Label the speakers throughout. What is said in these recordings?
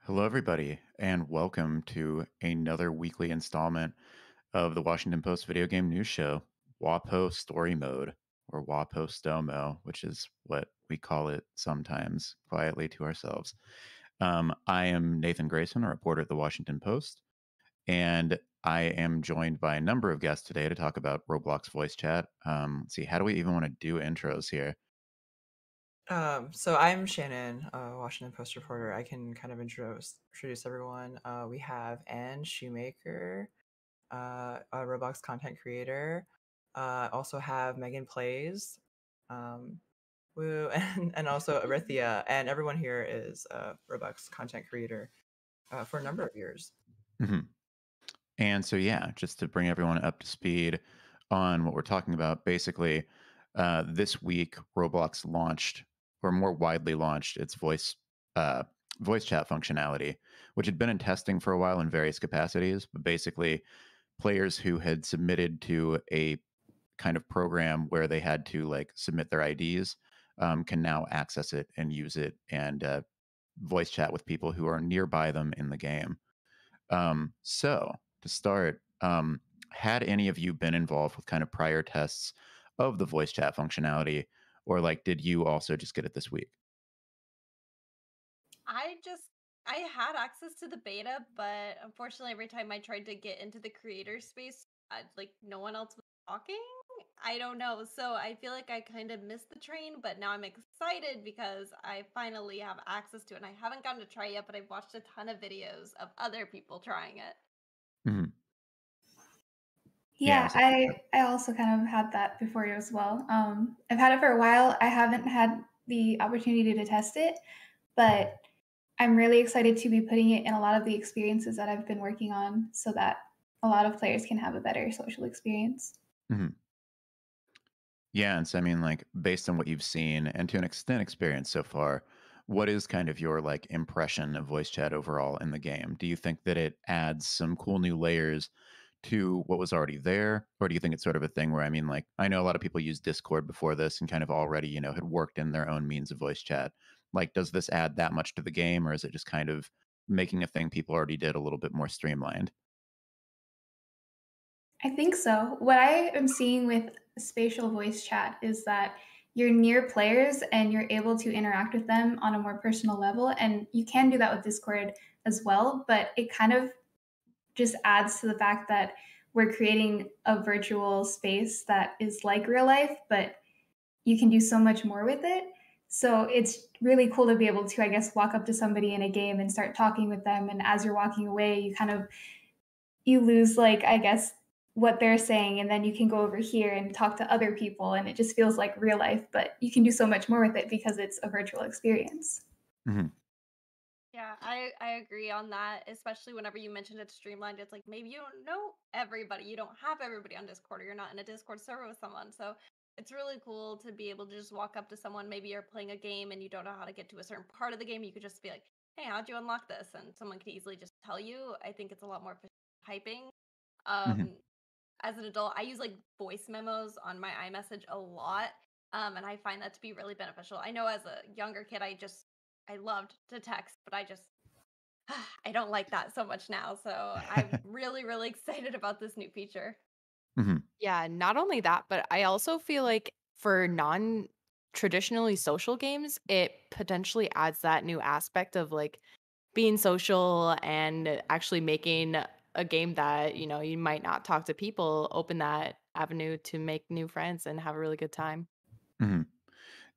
Speaker 1: Hello, everybody, and welcome to another weekly installment of the Washington Post video game news show, WaPo Story Mode, or WaPo Stomo, which is what we call it sometimes quietly to ourselves. I am Nathan Grayson, a reporter at the Washington Post, and I am joined by a number of guests today to talk about Roblox voice chat. Let's see, how do we even want to do intros here?
Speaker 2: So I'm Shannon, Washington Post reporter. I can kind of introduce everyone. We have Anne Shoemaker, a Roblox content creator. Also have MeganPlays, woo, and also Erythia, and everyone here is a Roblox content creator for a number of years.
Speaker 1: Mhm. And so, yeah, just to bring everyone up to speed on what we're talking about, basically, this week Roblox launched, or more widely launched, its uh, voice chat functionality, which had been in testing for a while in various capacities. But basically, players who had submitted to a kind of program where they had to like submit their IDs can now access it and use it and voice chat with people who are nearby them in the game. So to start, had any of you been involved with kind of prior tests of the voice chat functionality, or like did you also just get it this week?
Speaker 3: I just I had access to the beta, but unfortunately, every time I tried to get into the creator space, like no one else was talking. I don't know. So I feel like I kind of missed the train, but now I'm excited because I finally have access to it. And I haven't gotten to try it yet, but I've watched a ton of videos of other people trying it.
Speaker 1: Mhm. Yeah.
Speaker 4: Yeah, I also kind of had that before you as well. I've had it for a while. I haven't had the opportunity to test it, but I'm really excited to be putting it in a lot of the experiences that I've been working on so that a lot of players can have a better social experience.
Speaker 1: Mhm. Yeah, and so I mean, like based on what you've seen and to an extent experienced so far, what is kind of your like impression of voice chat overall in the game? Do you think that it adds some cool new layers to what was already there, or do you think it's sort of a thing where I mean, like I know a lot of people use Discord before this and kind of already had worked in their own means of voice chat. Like, does this add that much to the game, or is it just kind of making a thing people already did a little bit more streamlined?
Speaker 4: I think so. What I am seeing with spatial voice chat is that you're near players and you're able to interact with them on a more personal level. And you can do that with Discord as well, but it kind of just adds to the fact that we're creating a virtual space that is like real life, but you can do so much more with it. So it's really cool to be able to, I guess, walk up to somebody in a game and start talking with them. And as you're walking away, you lose like, I guess, what they're saying, and then you can go over here and talk to other people, and it just feels like real life, but you can do so much more with it because it's a virtual experience.
Speaker 1: Hmm.
Speaker 3: Yeah, I agree on that, especially whenever you mentioned it's streamlined. It's like maybe you don't know everybody. You don't have everybody on Discord or you're not in a Discord server with someone. So it's really cool to be able to just walk up to someone. Maybe you're playing a game and you don't know how to get to a certain part of the game. You could just be like, "Hey, how'd you unlock this?" And someone could easily just tell you. I think it's a lot more efficient typing.
Speaker 1: Hmm.
Speaker 3: Um, as an adult, I use like voice memos on my iMessage a lot. And I find that to be really beneficial. I know as a younger kid, I loved to text, but I don't like that so much now. So I'm really, really excited about this new feature.
Speaker 1: Hmm.
Speaker 5: Yeah, not only that, but I also feel like for non traditionally social games, it potentially adds that new aspect of like being social and actually making a game that, you might not talk to people, open that avenue to make new friends and have a really good time.
Speaker 1: Hmm.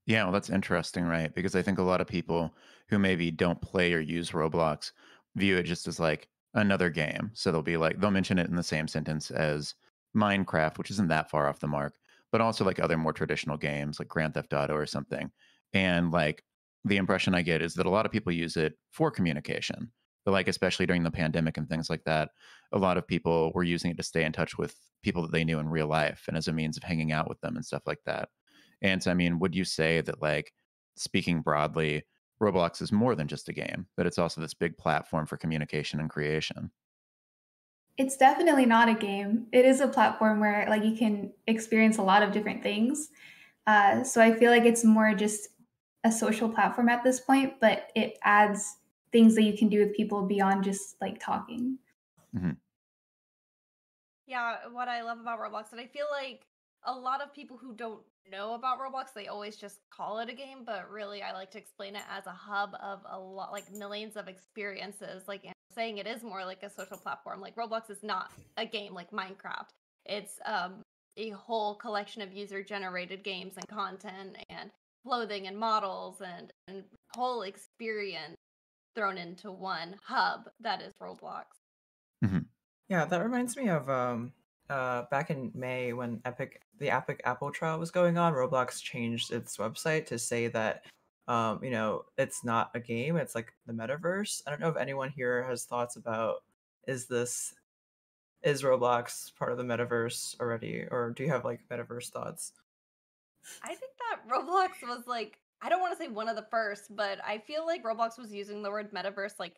Speaker 1: Yeah, well, that's interesting, right? Because I think a lot of people who maybe don't play or use Roblox view it just as like another game. So they'll be like, they'll mention it in the same sentence as Minecraft, which isn't that far off the mark, but also like other more traditional games like Grand Theft Auto or something. And like the impression I get is that a lot of people use it for communication. But like, especially during the pandemic and things like that, a lot of people were using it to stay in touch with people that they knew in real life and as a means of hanging out with them and stuff like that. And so, I mean, would you say that, like, speaking broadly, Roblox is more than just a game, that it's also this big platform for communication and creation?
Speaker 4: It's definitely not a game. It is a platform where like you can experience a lot of different things. So I feel like it's more just a social platform at this point, but it adds things that you can do with people beyond just like talking.
Speaker 1: Mhm.
Speaker 3: Yeah, what I love about Roblox, and I feel like a lot of people who don't know about Roblox, they always just call it a game, but really I like to explain it as a hub of a lot, like millions of experiences. Like Anne was saying, it is more like a social platform. Like Roblox is not a game like Minecraft. It's a whole collection of user generated games and content and clothing and models and whole experience thrown into one hub that is Roblox.
Speaker 1: Mhm.
Speaker 2: Yeah, that reminds me of back in May when the Epic Apple trial was going on, Roblox changed its website to say that it's not a game, it's like the metaverse. I don't know if anyone here has thoughts about is this is Roblox part of the metaverse already, or do you have like metaverse thoughts?
Speaker 3: I think that Roblox was like, I don't want to say one of the first, but I feel like Roblox was using the word metaverse like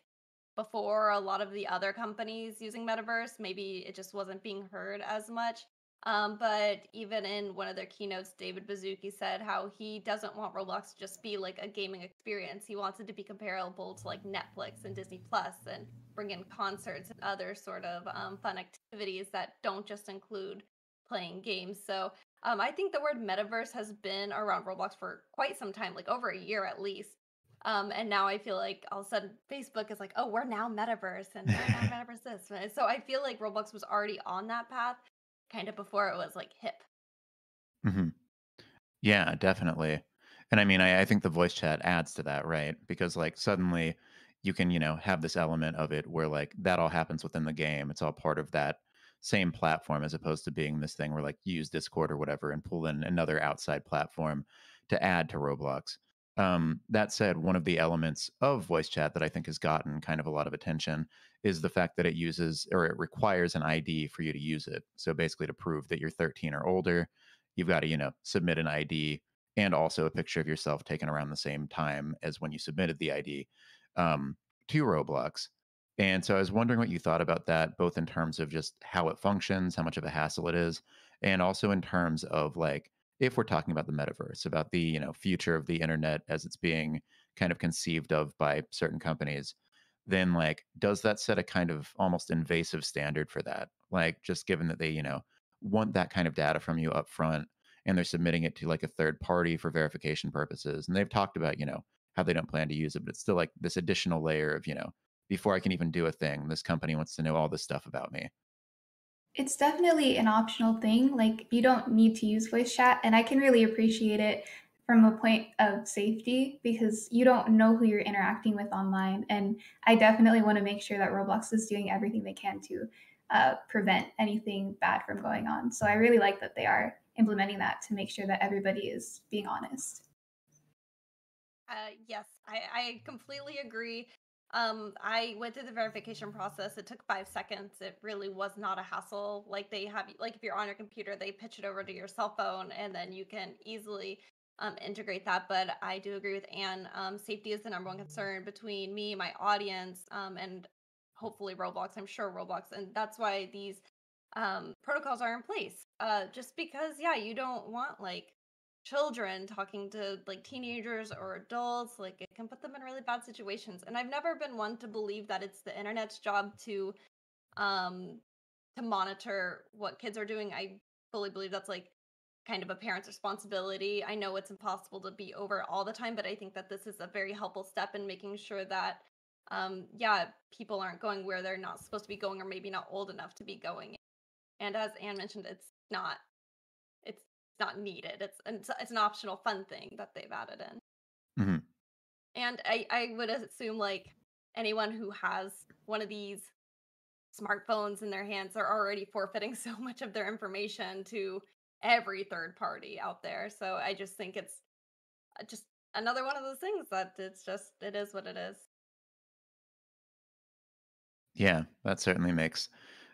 Speaker 3: before a lot of the other companies using metaverse. Maybe it just wasn't being heard as much. But even in one of their keynotes, David Baszucki said how he doesn't want Roblox to just be like a gaming experience. He wants it to be comparable to like Netflix and Disney Plus and bring in concerts and other sort of fun activities that don't just include playing games. So I think the word metaverse has been around Roblox for quite some time, like over a year at least. And now I feel like all of a sudden Facebook is like, oh, we're now metaverse and we're now metaverse this. So I feel like Roblox was already on that path kind of before it was like hip.
Speaker 1: Mhm. Yeah, definitely. And I mean, I think the voice chat adds to that, right? Because like suddenly you can, have this element of it where like that all happens within the game. It's all part of that same platform as opposed to being this thing where like you use Discord or whatever and pull in another outside platform to add to Roblox. That said, one of the elements of voice chat that I think has gotten kind of a lot of attention is the fact that it uses or it requires an ID for you to use it. So basically to prove that you're 13 or older, you've got to, submit an ID and also a picture of yourself taken around the same time as when you submitted the ID um, to Roblox. And so I was wondering what you thought about that, both in terms of just how it functions, how much of a hassle it is, and also in terms of like, if we're talking about the metaverse, about the future of the internet as it's being kind of conceived of by certain companies, then like does that set a kind of almost invasive standard for that? Like just given that they want that kind of data from you up front and they're submitting it to like a third party for verification purposes. And they've talked about, how they don't plan to use it, but it's still like this additional layer of, before I can even do a thing, this company wants to know all this stuff about me.
Speaker 4: It's definitely an optional thing. Like, you don't need to use voice chat, and I can really appreciate it from a point of safety because you don't know who you're interacting with online. And I definitely want to make sure that Roblox is doing everything they can to prevent anything bad from going on. So I really like that they are implementing that to make sure that everybody is being honest.
Speaker 3: Yes, I completely agree. I went through the verification process. It took 5 seconds. It really was not a hassle. Like they have, like if you're on your computer, they pitch it over to your cell phone, and then you can easily integrate that. But I do agree with Anne. Safety is the number one concern between me, my audience, and hopefully Roblox. I'm sure Roblox, and that's why these protocols are in place. Just because, yeah, you don't want like children talking to like teenagers or adults, like it can put them in really bad situations. And I've never been one to believe that it's the internet's job um to monitor what kids are doing. I fully believe that's like kind of a parent's responsibility. I know it's impossible to be over it all the time, but I think that this is a very helpful step in making sure that yeah, people aren't going where they're not supposed to be going or maybe not old enough to be going. And as Anne mentioned, it's not needed. It's an optional fun thing that they've added in.
Speaker 1: Hmm.
Speaker 3: And I would assume like anyone who has one of these smartphones in their hands are already forfeiting so much of their information to every third party out there. So I just think it's just another one of those things that it is what it is.
Speaker 1: Yeah, that certainly makes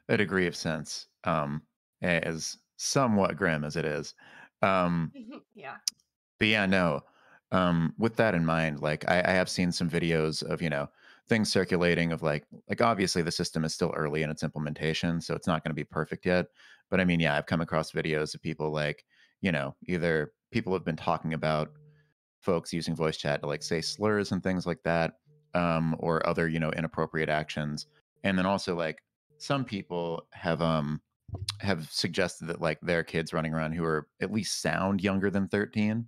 Speaker 1: a degree of sense, as somewhat grim as it is. Um,
Speaker 3: Yeah.
Speaker 1: But yeah, no. With that in mind, like I have seen some videos of, things circulating of like obviously the system is still early in its implementation, so it's not going to be perfect yet. But I mean, yeah, I've come across videos of people like, either people have been talking about folks using voice chat to like say slurs and things like that, or other, inappropriate actions. And then also like some people have suggested that like their kids running around who are at least sound younger than 13.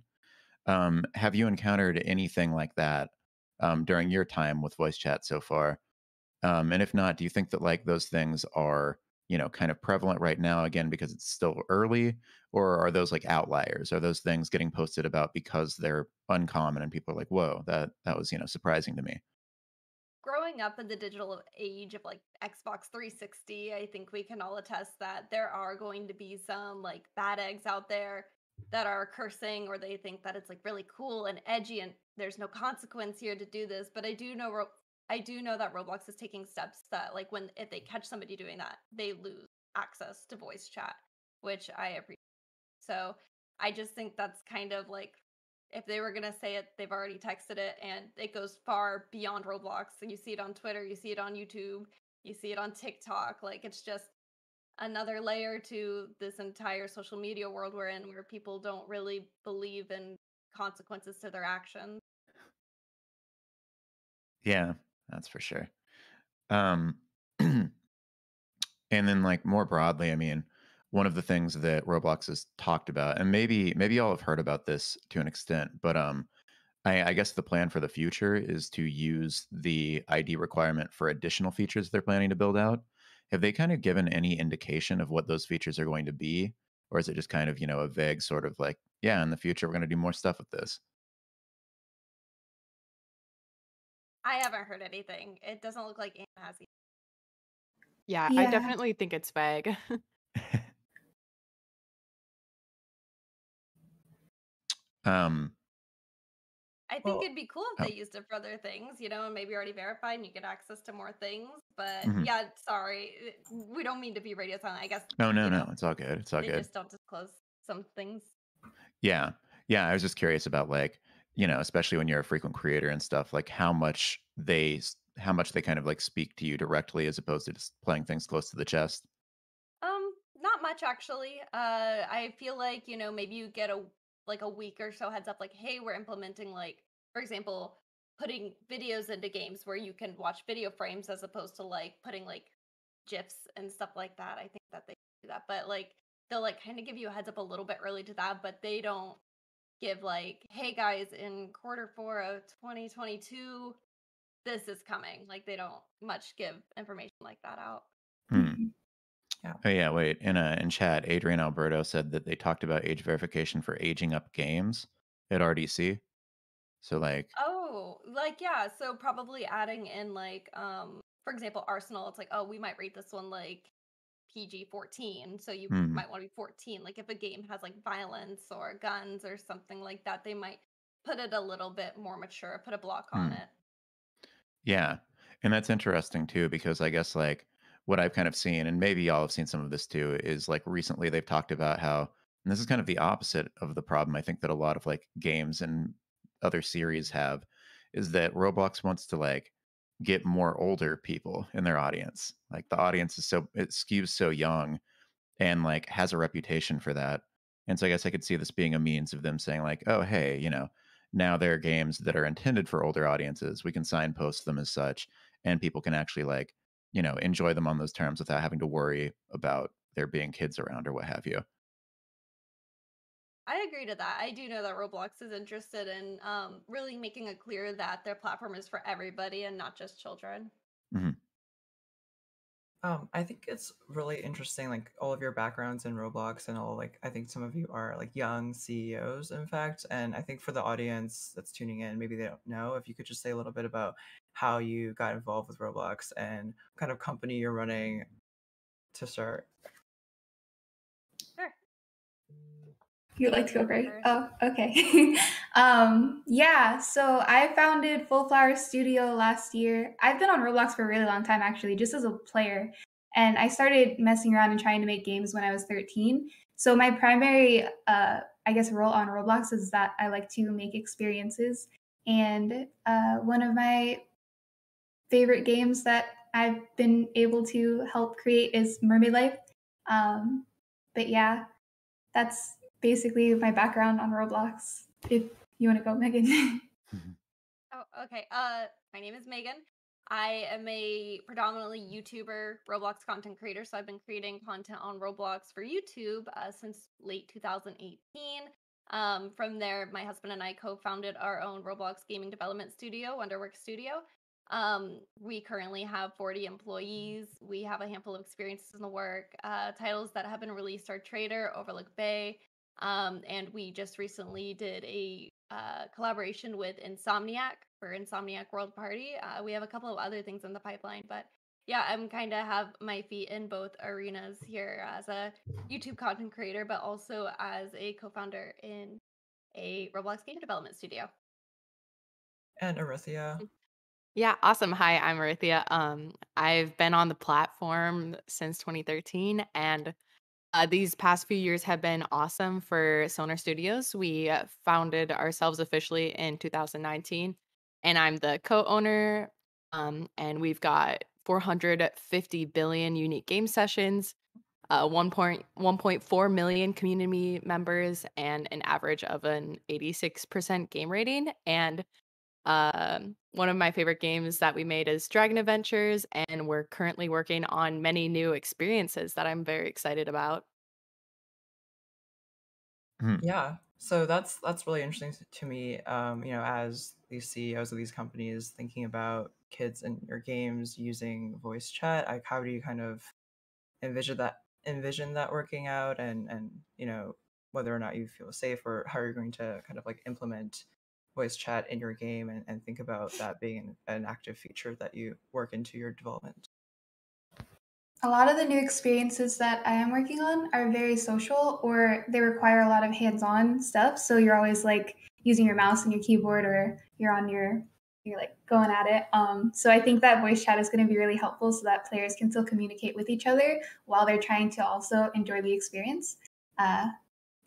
Speaker 1: Have you encountered anything like that during your time with voice chat so far? And if not, do you think that like those things are, kind of prevalent right now again because it's still early, or are those like outliers? Are those things getting posted about because they're uncommon and people are like, "Whoa, that was, surprising to me."
Speaker 3: Growing up in the digital age of like Xbox 360, I think we can all attest that there are going to be some like bad eggs out there that are cursing, or they think that it's like really cool and edgy and there's no consequence here to do this. But I do know that Roblox is taking steps that like when if they catch somebody doing that, they lose access to voice chat, which I appreciate. So I just think that's kind of like if they were gonna say it, they've already texted it, and it goes far beyond Roblox. So you see it on Twitter, you see it on YouTube, you see it on TikTok. Like it's just another layer to this entire social media world we're in, where people don't really believe in consequences to their actions.
Speaker 1: Yeah, that's for sure. Um, And then, like, more broadly, I mean, one of the things that Roblox has talked about, and maybe y'all have heard about this to an extent, but I guess the plan for the future is to use the ID requirement for additional features they're planning to build out. Have they kind of given any indication of what those features are going to be, or is it just kind of a vague sort of like, yeah, in the future we're going to do more stuff with this?
Speaker 3: I haven't heard anything. It doesn't look like Anne has either.
Speaker 5: Yeah, I
Speaker 4: Yeah.
Speaker 5: definitely think it's vague.
Speaker 1: um,
Speaker 3: I think
Speaker 2: Well,
Speaker 3: it'd be cool if
Speaker 1: oh,
Speaker 3: they used it for other things, and maybe already verified and you get access to more things. But
Speaker 1: mhm.
Speaker 3: yeah, sorry, we don't mean to be radio silent. I guess,
Speaker 1: No, no, no, it's all good. It's all
Speaker 3: they
Speaker 1: good.
Speaker 3: just don't disclose some things.
Speaker 1: Yeah. Yeah, I was just curious about like, especially when you're a frequent creator and stuff, like how much they kind of like speak to you directly as opposed to just playing things close to the chest.
Speaker 3: Not much actually. I feel like, maybe you get a week or so heads up like, hey, we're implementing like, for example, putting videos into games where you can watch video frames as opposed to like putting like GIFs and stuff like that. I think that they do that. But like they'll like kind of give you a heads up a little bit early to that, but they don't give like, hey guys, in quarter four of 2022, this is coming. Like they don't much give information like that out.
Speaker 1: Hmm.
Speaker 4: Mhm.
Speaker 2: yeah.
Speaker 1: Oh yeah, wait. In chat, Adrian Alberto said that they talked about age verification for aging up games at RDC. So like,
Speaker 3: Oh, like yeah, so probably adding in like for example, Arsenal, it's like, oh, we might rate this one like PG-14, so you
Speaker 1: hmm,
Speaker 3: might want to be 14. Like if a game has like violence or guns or something like that, they might put it a little bit more mature, put a block on
Speaker 1: hmm.
Speaker 3: it.
Speaker 1: Yeah. And that's interesting too, because I guess like what I've kind of seen, and maybe y'all have seen some of this too, is like recently they've talked about how, and this is kind of the opposite of the problem I think that a lot of like games and other series have, is that Roblox wants to like get more older people in their audience. Like the audience is it skews so young and like has a reputation for that. And so I guess I could see this being a means of them saying like, oh, hey, now there are games that are intended for older audiences. We can signpost them as such, and people can actually like, enjoy them on those terms without having to worry about there being kids around or what have you.
Speaker 3: I agree to that. I do know that Roblox is interested in really making it clear that their platform is for everybody and not just children.
Speaker 1: Hmm.
Speaker 2: I think it's really interesting, like all of your backgrounds in Roblox and all. Like, I think some of you are like young CEOs, in fact. And I think for the audience that's tuning in, maybe they don't know. If you could just say a little bit about how you got involved with Roblox and what kind of company you're running to start.
Speaker 3: Sure.
Speaker 4: You'd like to go,
Speaker 3: Adrian
Speaker 4: Gray?
Speaker 3: first.
Speaker 4: Oh, okay. Yeah, so I founded Full Flower Studio last year. I've been on Roblox for a really long time, actually, just as a player. And I started messing around and trying to make games when I was 13. So my primary, I guess, role on Roblox is that I like to make experiences. And one of my favorite games that I've been able to help create is Mermaid Life. Um, but yeah, that's basically my background on Roblox. If you want to go, Megan.
Speaker 3: Oh, okay. My name is Megan. I am a predominantly YouTuber, Roblox content creator. So I've been creating content on Roblox for YouTube since late 2018. From there, my husband and I co-founded our own Roblox gaming development studio, Wonderworks Studio. We currently have 40 employees. We have a handful of experiences in the work. Titles that have been released are Trader, Overlook Bay, and we just recently did a collaboration with Insomniac for Insomniac World Party. We have a couple of other things in the pipeline, but yeah, I'm kind of have my feet in both arenas here as a YouTube content creator, but also as a co-founder in a Roblox game development studio.
Speaker 2: And Erythia.
Speaker 5: Yeah, awesome. Hi, I'm Erythia. I've been on the platform since 2013, and these past few years have been awesome for Sonar Studios. We founded ourselves officially in 2019, and I'm the co-owner. And we've got 450 billion unique game sessions, 1.4 million community members, and an average of an 86% game rating. And one of my favorite games that we made is Dragon Adventures, and we're currently working on many new experiences that I'm very excited about.
Speaker 1: Mhm.
Speaker 2: Yeah. So that's really interesting to me. As these CEOs of these companies thinking about kids in your games using voice chat, like how do you kind of envision that working out, and whether or not you feel safe, or how you're going to kind of like implement voice chat in your game, and think about that being an active feature that you work into your development.
Speaker 4: A lot of the new experiences that I am working on are very social or they require a lot of hands-on stuff. So you're always like using your mouse and your keyboard or you're like going at it. So I think that voice chat is going to be really helpful so that players can still communicate with each other while they're trying to also enjoy the experience. Uh,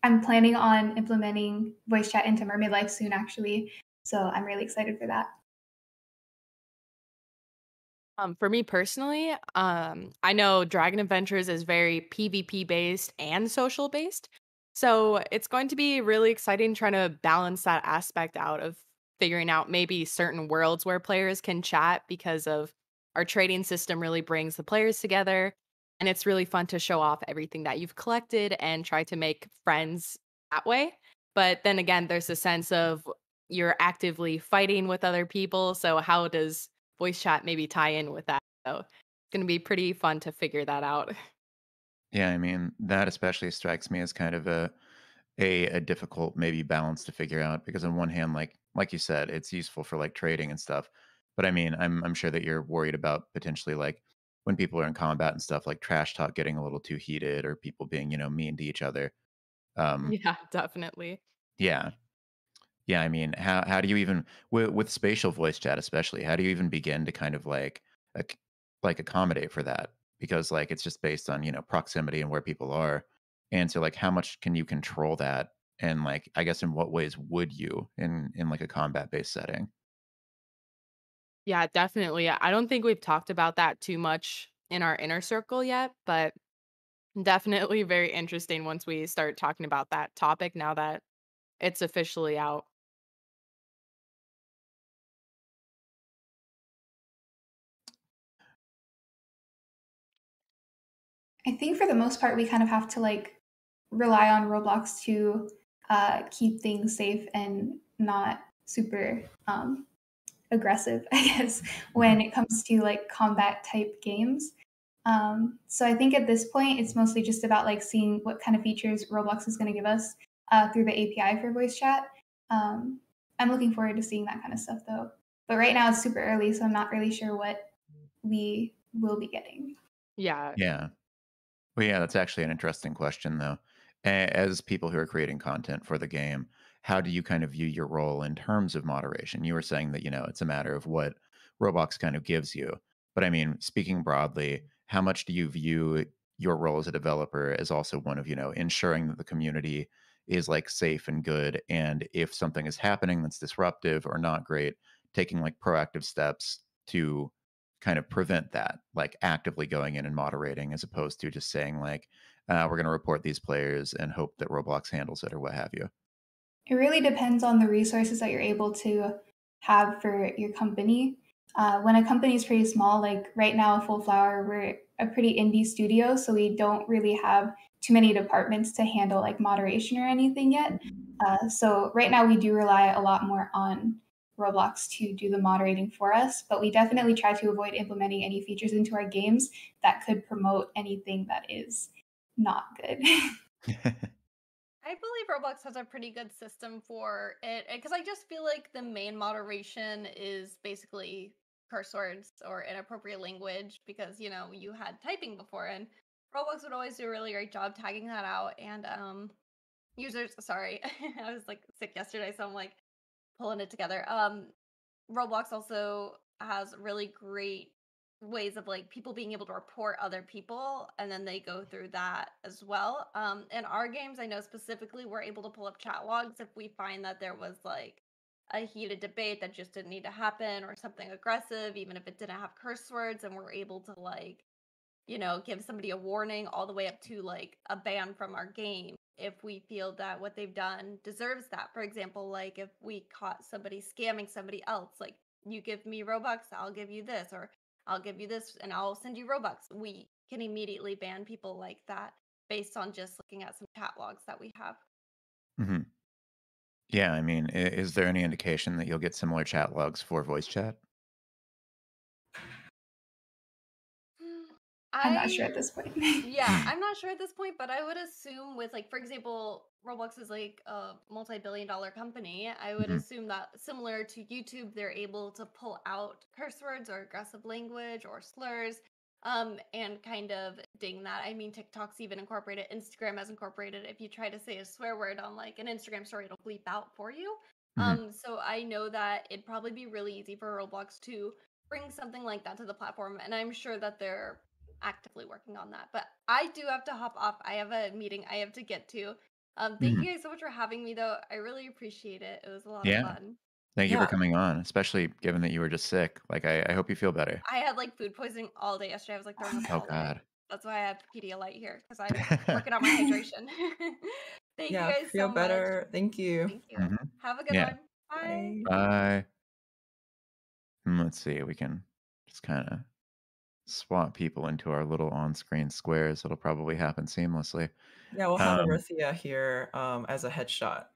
Speaker 4: I'm planning on implementing voice chat into Mermaid Life soon, actually. So I'm really excited for that.
Speaker 5: For me personally, I know Dragon Adventures is very PvP based and social based. So it's going to be really exciting trying to balance that aspect out of figuring out maybe certain worlds where players can chat because of our trading system really brings the players together. And it's really fun to show off everything that you've collected and try to make friends that way. But then again, there's a sense of you're actively fighting with other people. So how does voice chat maybe tie in with that? So it's gonna be pretty fun to figure that out.
Speaker 1: Yeah, I mean, that especially strikes me as kind of a difficult maybe balance to figure out because on one hand, like you said, it's useful for like trading and stuff. But I mean, I'm sure that you're worried about potentially like when people are in combat and stuff, like trash talk getting a little too heated or people being, mean to each other. Um,
Speaker 5: Yeah, definitely.
Speaker 1: yeah. Yeah, I mean, how do you even with spatial voice chat especially, how do you even begin to kind of ac like accommodate for that? Because like it's just based on, proximity and where people are. And so like how much can you control that? And like I guess in what ways would you in like a combat-based setting?
Speaker 5: Yeah, definitely. I don't think we've talked about that too much in our inner circle yet, but definitely very interesting once we start talking about that topic now that it's officially out.
Speaker 4: I think for the most part, we kind of have to like rely on Roblox to keep things safe and not super aggressive, I guess,
Speaker 1: Mhm.
Speaker 4: when it comes to like combat type games. So I think at this point, it's mostly just about like seeing what kind of features Roblox is going to give us through the API for voice chat. Um, I'm looking forward to seeing that kind of stuff though. But right now it's super early, so I'm not really sure what we will be getting.
Speaker 5: Yeah.
Speaker 1: Yeah. Well, yeah, that's actually an interesting question, though. As people who are creating content for the game, how do you kind of view your role in terms of moderation? You were saying that, it's a matter of what Roblox kind of gives you. But I mean, speaking broadly, how much do you view your role as a developer as also one of, ensuring that the community is like safe and good? And if something is happening that's disruptive or not great, taking like proactive steps to kind of prevent that, like actively going in and moderating as opposed to just saying like, we're going to report these players and hope that Roblox handles it or what have you.
Speaker 4: It really depends on the resources that you're able to have for your company. When a company is pretty small, like right now, Full Flower, we're a pretty indie studio, so we don't really have too many departments to handle like moderation or anything yet. So right now, we do rely a lot more on Roblox to do the moderating for us, but we definitely try to avoid implementing any features into our games that could promote anything that is not good.
Speaker 3: I believe Roblox has a pretty good system for it because I just feel like the main moderation is basically curse words or inappropriate language because you had typing before and Roblox would always do a really great job tagging that out and users sorry I was like sick yesterday so I'm like pulling it together. Roblox also has really great ways of like people being able to report other people and then they go through that as well. In our games, I know specifically we're able to pull up chat logs if we find that there was like a heated debate that just didn't need to happen or something aggressive, even if it didn't have curse words, and we're able to like give somebody a warning all the way up to like a ban from our game if we feel that what they've done deserves that. For example, like if we caught somebody scamming somebody else, like you give me Robux, I'll give you this, or I'll give you this and I'll send you Robux. We can immediately ban people like that based on just looking at some chat logs that we have.
Speaker 1: Mhm. Yeah, I mean, is there any indication that you'll get similar chat logs for voice chat?
Speaker 4: I'm not sure
Speaker 3: I
Speaker 4: at this point.
Speaker 3: Yeah,
Speaker 1: Mm,
Speaker 3: I'm not sure at this point, but I would assume with like, for example, Roblox is like a multi-billion-dollar company. I would
Speaker 1: mhm,
Speaker 3: assume that similar to YouTube, they're able to pull out curse words or aggressive language or slurs, and kind of ding that. I mean, TikTok's even incorporated, Instagram has incorporated. If you try to say a swear word on like an Instagram story, it'll bleep out for you.
Speaker 1: mhm.
Speaker 3: So I know that it'd probably be really easy for Roblox to bring something like that to the platform, and I'm sure that they're actively working on that. But I do have to hop off. I have a meeting I have to get to. Thank
Speaker 1: Mhm.
Speaker 3: you guys so much for having me, though. I really appreciate it. It was a lot of
Speaker 1: Yeah.
Speaker 3: fun.
Speaker 1: Thank you for
Speaker 2: Yeah,
Speaker 1: coming on, especially given that you were just sick. Like, I hope you feel better.
Speaker 3: I had like food poisoning all day yesterday. I was like throwing up
Speaker 1: Oh
Speaker 3: all day.
Speaker 1: god.
Speaker 3: That's why I have Pedialyte here because I'm working on my hydration. Thank you
Speaker 2: yeah,
Speaker 3: guys
Speaker 2: feel
Speaker 3: so much.
Speaker 2: better. Thank you.
Speaker 3: Thank you.
Speaker 1: Mhm.
Speaker 3: Have a good
Speaker 1: Yeah.
Speaker 3: one. Bye.
Speaker 2: Bye.
Speaker 1: Bye. Let's see, we can just kinda swap people into our little on-screen squares. It'll probably happen seamlessly.
Speaker 2: Yeah, we'll have
Speaker 1: Um,
Speaker 2: Erythia here as a headshot,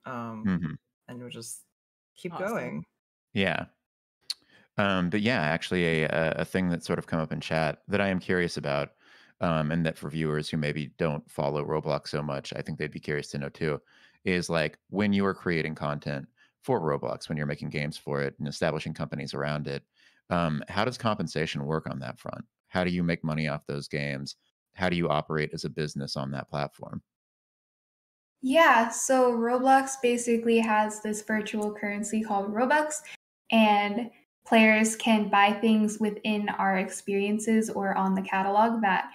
Speaker 1: mhm.
Speaker 2: and we'll just keep
Speaker 5: Awesome.
Speaker 2: going.
Speaker 1: Yeah. But yeah, actually, a thing that's sort of come up in chat that I am curious about, and that for viewers who maybe don't follow Roblox so much, I think they'd be curious to know too, is like when you are creating content for Roblox, when you're making games for it and establishing companies around it, how does compensation work on that front? How do you make money off those games? How do you operate as a business on that platform?
Speaker 4: Yeah, so Roblox basically has this virtual currency called Robux, and players can buy things within our experiences or on the catalog that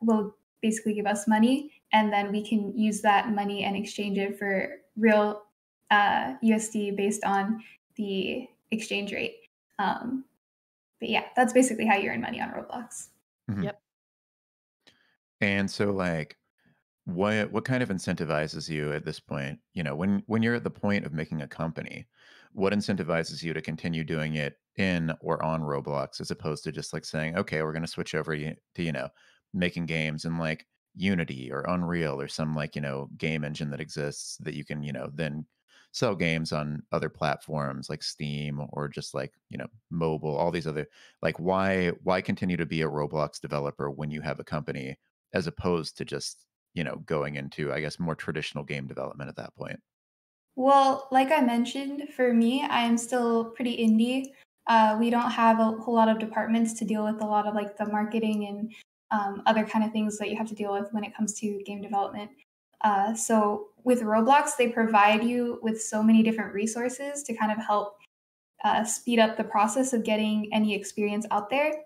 Speaker 4: will basically give us money, and then we can use that money and exchange it for real USD based on the exchange rate. Um, but yeah, that's basically how you earn money on Roblox.
Speaker 1: Mhm.
Speaker 5: Yep.
Speaker 1: And so, like, what kind of incentivizes you at this point? You know, when you're at the point of making a company, what incentivizes you to continue doing it in or on Roblox as opposed to just like saying, okay, we're going to switch over to, making games in like Unity or Unreal or some like, game engine that exists that you can, then sell games on other platforms like Steam or just like, mobile, all these other like why continue to be a Roblox developer when you have a company as opposed to just going into, I guess, more traditional game development at that point.
Speaker 4: Well, like I mentioned, for me, I am still pretty indie. We don't have a whole lot of departments to deal with a lot of like the marketing and other kind of things that you have to deal with when it comes to game development. So with Roblox, they provide you with so many different resources to kind of help speed up the process of getting any experience out there.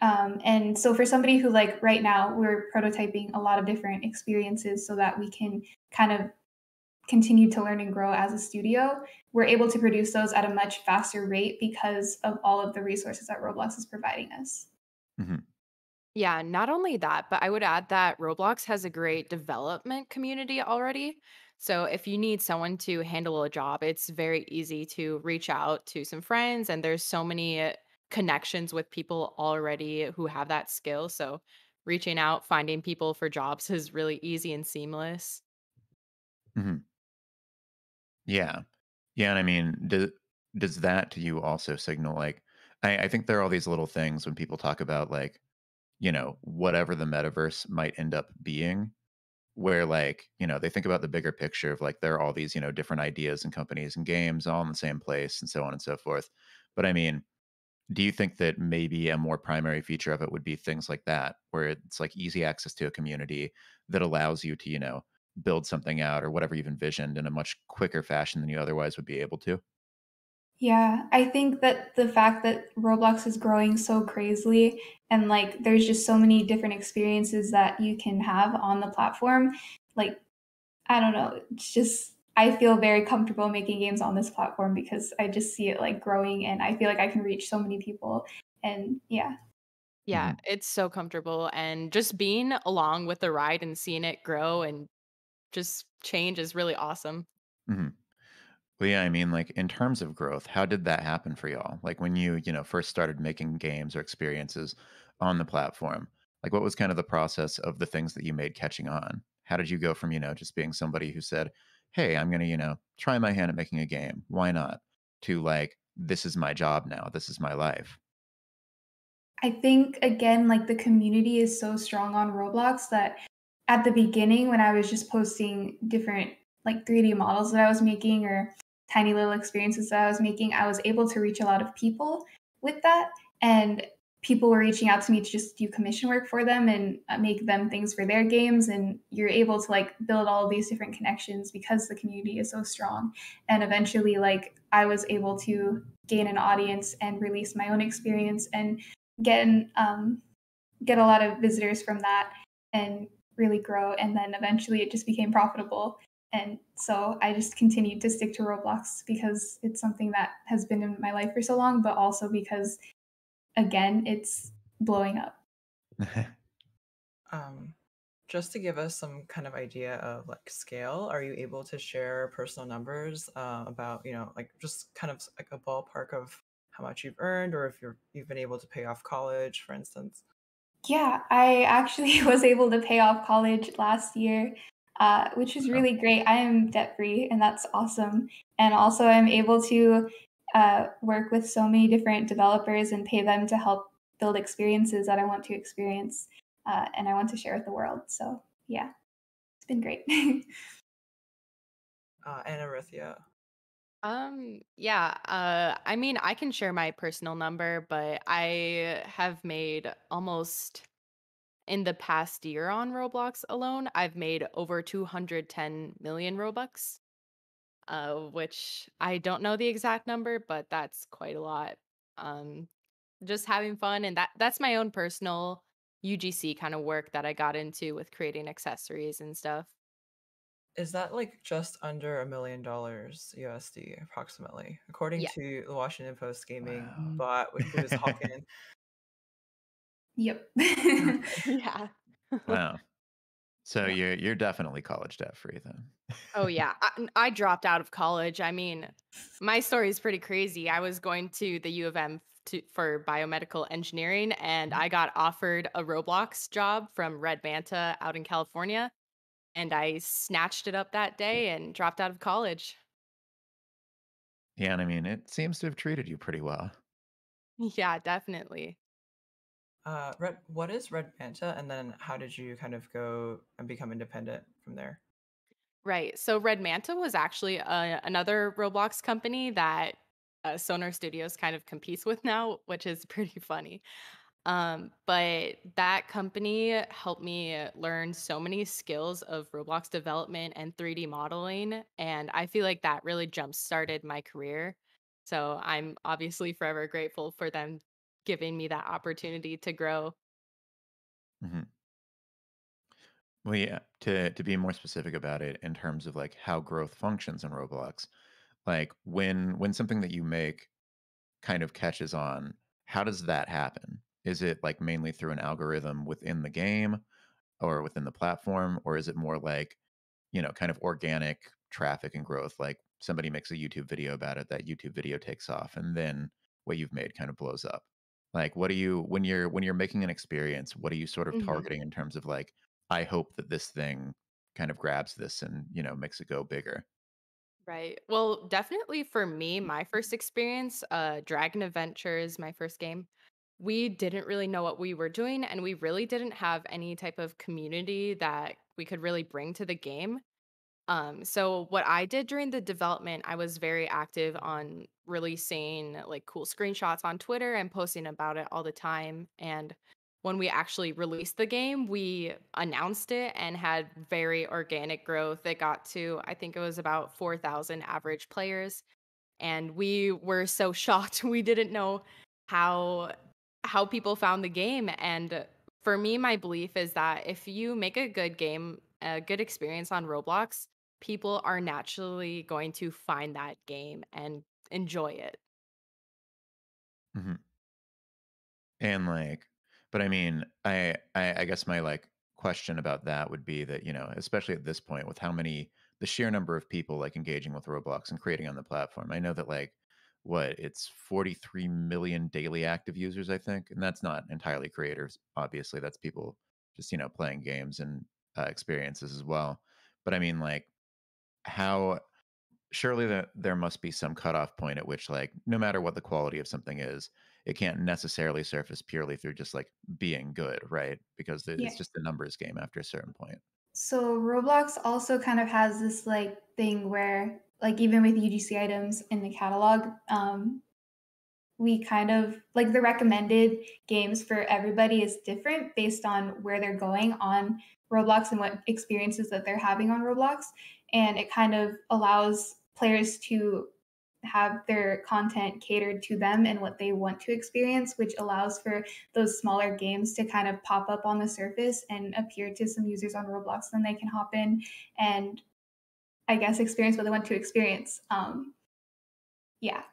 Speaker 4: And so for somebody who like right now, we're prototyping a lot of different experiences so that we can kind of continue to learn and grow as a studio, we're able to produce those at a much faster rate because of all of the resources that Roblox is providing us.
Speaker 1: Mhm.
Speaker 5: Yeah, not only that, but I would add that Roblox has a great development community already. So if you need someone to handle a job, it's very easy to reach out to some friends, and there's so many connections with people already who have that skill. So reaching out, finding people for jobs is really easy and seamless.
Speaker 1: Mhm. Yeah. Yeah, and I mean, does that to you also signal, like I think there are all these little things when people talk about, like, whatever the metaverse might end up being, where, like, they think about the bigger picture of, like, there are all these, different ideas and companies and games all in the same place and so on and so forth. But I mean, do you think that maybe a more primary feature of it would be things like that, where it's like easy access to a community that allows you to, build something out or whatever you've envisioned in a much quicker fashion than you otherwise would be able to?
Speaker 4: Yeah, I think that the fact that Roblox is growing so crazily and like there's just so many different experiences that you can have on the platform, like I don't know, it's just I feel very comfortable making games on this platform because I just see it like growing and I feel like I can reach so many people and yeah.
Speaker 5: Yeah,
Speaker 1: Mhm.
Speaker 5: it's so comfortable, and just being along with the ride and seeing it grow and just change is really awesome.
Speaker 1: Mhm. Well, yeah, I mean, like, in terms of growth, how did that happen for y'all? Like, when you, first started making games or experiences on the platform, like, what was kind of the process of the things that you made catching on? How did you go from, just being somebody who said, "Hey, I'm gonna, try my hand at making a game. Why not?" to, like, "This is my job now. This is my life."
Speaker 4: I think again, like the community is so strong on Roblox that at the beginning when I was just posting different like 3D models that I was making or tiny little experiences that I was making, I was able to reach a lot of people with that. And people were reaching out to me to just do commission work for them and make them things for their games. And you're able to like build all of these different connections because the community is so strong. And eventually, like, I was able to gain an audience and release my own experience and get get a lot of visitors from that and really grow. And then eventually it just became profitable. And so I just continued to stick to Roblox because it's something that has been in my life for so long, but also because, again, it's blowing up.
Speaker 2: Um, just to give us some kind of idea of like scale, are you able to share personal numbers about, like just kind of like a ballpark of how much you've earned or if you've been able to pay off college, for instance?
Speaker 4: Yeah, I actually was able to pay off college last year, which is
Speaker 1: Wow.
Speaker 4: really great. I am debt free, and that's awesome. And also, I'm able to work with so many different developers and pay them to help build experiences that I want to experience and I want to share with the world. So, yeah, it's been great.
Speaker 2: And Erythia.
Speaker 5: Yeah, I mean, I can share my personal number, but I have made almost in the past year on Roblox alone, I've made over 210 million Robux, which I don't know the exact number, but that's quite a lot. Um, just having fun, and that's my own personal UGC kind of work that I got into with creating accessories and stuff.
Speaker 2: Is that like just under $1 million USD approximately, according
Speaker 5: Yeah.
Speaker 2: to the Washington Post gaming
Speaker 1: Wow.
Speaker 2: bot, who is Hawking?
Speaker 4: Yep.
Speaker 5: Yeah.
Speaker 1: Wow. So
Speaker 2: Yeah.
Speaker 1: you're definitely college debt free then.
Speaker 5: Oh yeah, I dropped out of college. I mean, my story is pretty crazy. I was going to the U of M for biomedical engineering, and
Speaker 2: Mhm.
Speaker 5: I got offered a Roblox job from Red Manta out in California, and I snatched it up that day and dropped out of college.
Speaker 1: Yeah, and I mean, it seems to have treated you pretty well.
Speaker 5: Yeah, definitely.
Speaker 2: What is Red Manta, and then how did you kind of go and become independent from there?
Speaker 5: Right. So Red Manta was actually another Roblox company that Sonar Studios kind of competes with now, which is pretty funny. But that company helped me learn so many skills of Roblox development and 3D modeling. And I feel like that really jump started my career. So I'm obviously forever grateful for them giving me that opportunity to grow.
Speaker 1: Mhm. Well, yeah, to be more specific about it in terms of, like, how growth functions in Roblox, like, when something that you make kind of catches on, how does that happen? Is it, like, mainly through an algorithm within the game or within the platform, or is it more like kind of organic traffic and growth. Like somebody makes a YouTube video about it, that YouTube video takes off, and then what you've made kind of blows up. Like, what do you when you're making an experience, what are you sort of
Speaker 5: Mhm.
Speaker 1: targeting in terms of like, I hope that this thing kind of grabs this and makes it go bigger?
Speaker 5: Right. Well, definitely for me, my first experience, Dragon Adventures, my first game, we didn't really know what we were doing, and we really didn't have any type of community that we could really bring to the game. So what I did during the development, I was very active on releasing like cool screenshots on Twitter and posting about it all the time. And when we actually released the game, we announced it and had very organic growth. It got to, I think it was about 4,000 average players. And we were so shocked. We didn't know how people found the game. And for me, my belief is that if you make a good game, a good experience on Roblox, people are naturally going to find that game and enjoy it.
Speaker 1: Mhm. And like, but I mean, I guess my like question about that would be that, especially at this point with the sheer number of people like engaging with Roblox and creating on the platform. I know that like it's 43 million daily active users, I think. And that's not entirely creators, obviously. That's people just, playing games and experiences as well. But I mean, like, how surely there must be some cutoff point at which like no matter what the quality of something is, it can't necessarily surface purely through just like being good, right? Because
Speaker 4: Yeah.
Speaker 1: it's just a numbers game after a certain point.
Speaker 4: So Roblox also kind of has this like thing where like even with UGC items in the catalog, we kind of like the recommended games for everybody is different based on where they're going on Roblox and what experiences that they're having on Roblox. And it kind of allows players to have their content catered to them and what they want to experience, which allows for those smaller games to kind of pop up on the surface and appear to some users on Roblox. Then they can hop in and I guess experience what they want to experience. Yeah.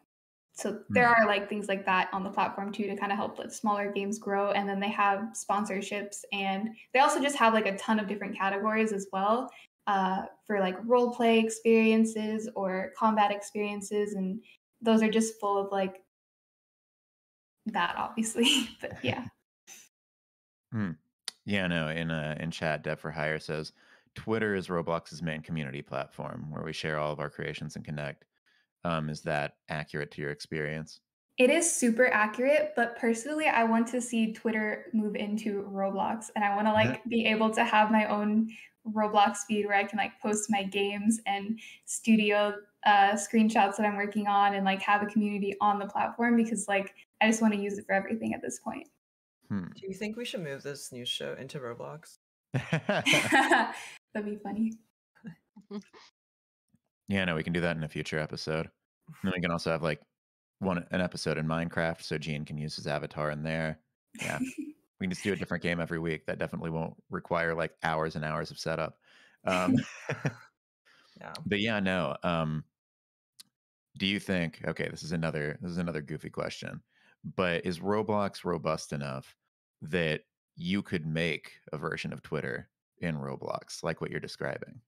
Speaker 4: So there
Speaker 1: Hmm.
Speaker 4: are like things like that on the platform too to kind of help let smaller games grow. And then they have sponsorships and they also just have like a ton of different categories as well for like role play experiences or combat experiences. And those are just full of like that, obviously. But yeah.
Speaker 1: Hmm. Yeah, no, in chat, Dev for Hire says Twitter is Roblox's main community platform where we share all of our creations and connect. Is that accurate to your experience?
Speaker 4: It is super accurate, but personally, I want to see Twitter move into Roblox, and I want to like be able to have my own Roblox feed where I can like post my games and studio screenshots that I'm working on, and like have a community on the platform because like I just want to use it for everything at this point.
Speaker 1: Hmm.
Speaker 2: Do you think we should move this news show into Roblox?
Speaker 4: That'd be funny.
Speaker 1: Yeah, no, we can do that in a future episode. And then we can also have like an episode in Minecraft so Gene can use his avatar in there. Yeah. We can just do a different game every week. That definitely won't require like hours and hours of setup. Um,
Speaker 2: Yeah.
Speaker 1: but yeah, no. Do you think? Okay, this is another goofy question, but is Roblox robust enough that you could make a version of Twitter in Roblox, like what you're describing?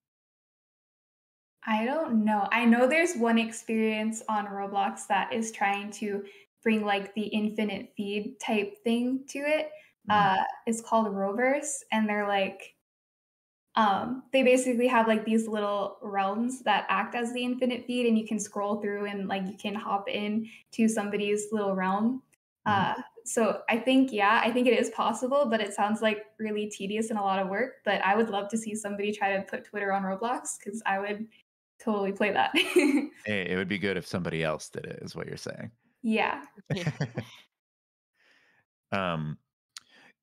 Speaker 4: I don't know. I know there's one experience on Roblox that is trying to bring like the infinite feed type thing to it.
Speaker 1: Mhm.
Speaker 4: It's called Rovers, and they're like they basically have like these little realms that act as the infinite feed, and you can scroll through and like you can hop in to somebody's little realm.
Speaker 1: Mhm.
Speaker 4: So I think yeah, I think it is possible, but it sounds like really tedious and a lot of work. But I would love to see somebody try to put Twitter on Roblox because I would totally play that.
Speaker 1: It would be good if somebody else did it, is what you're saying.
Speaker 4: Yeah.
Speaker 5: Yeah.
Speaker 1: um,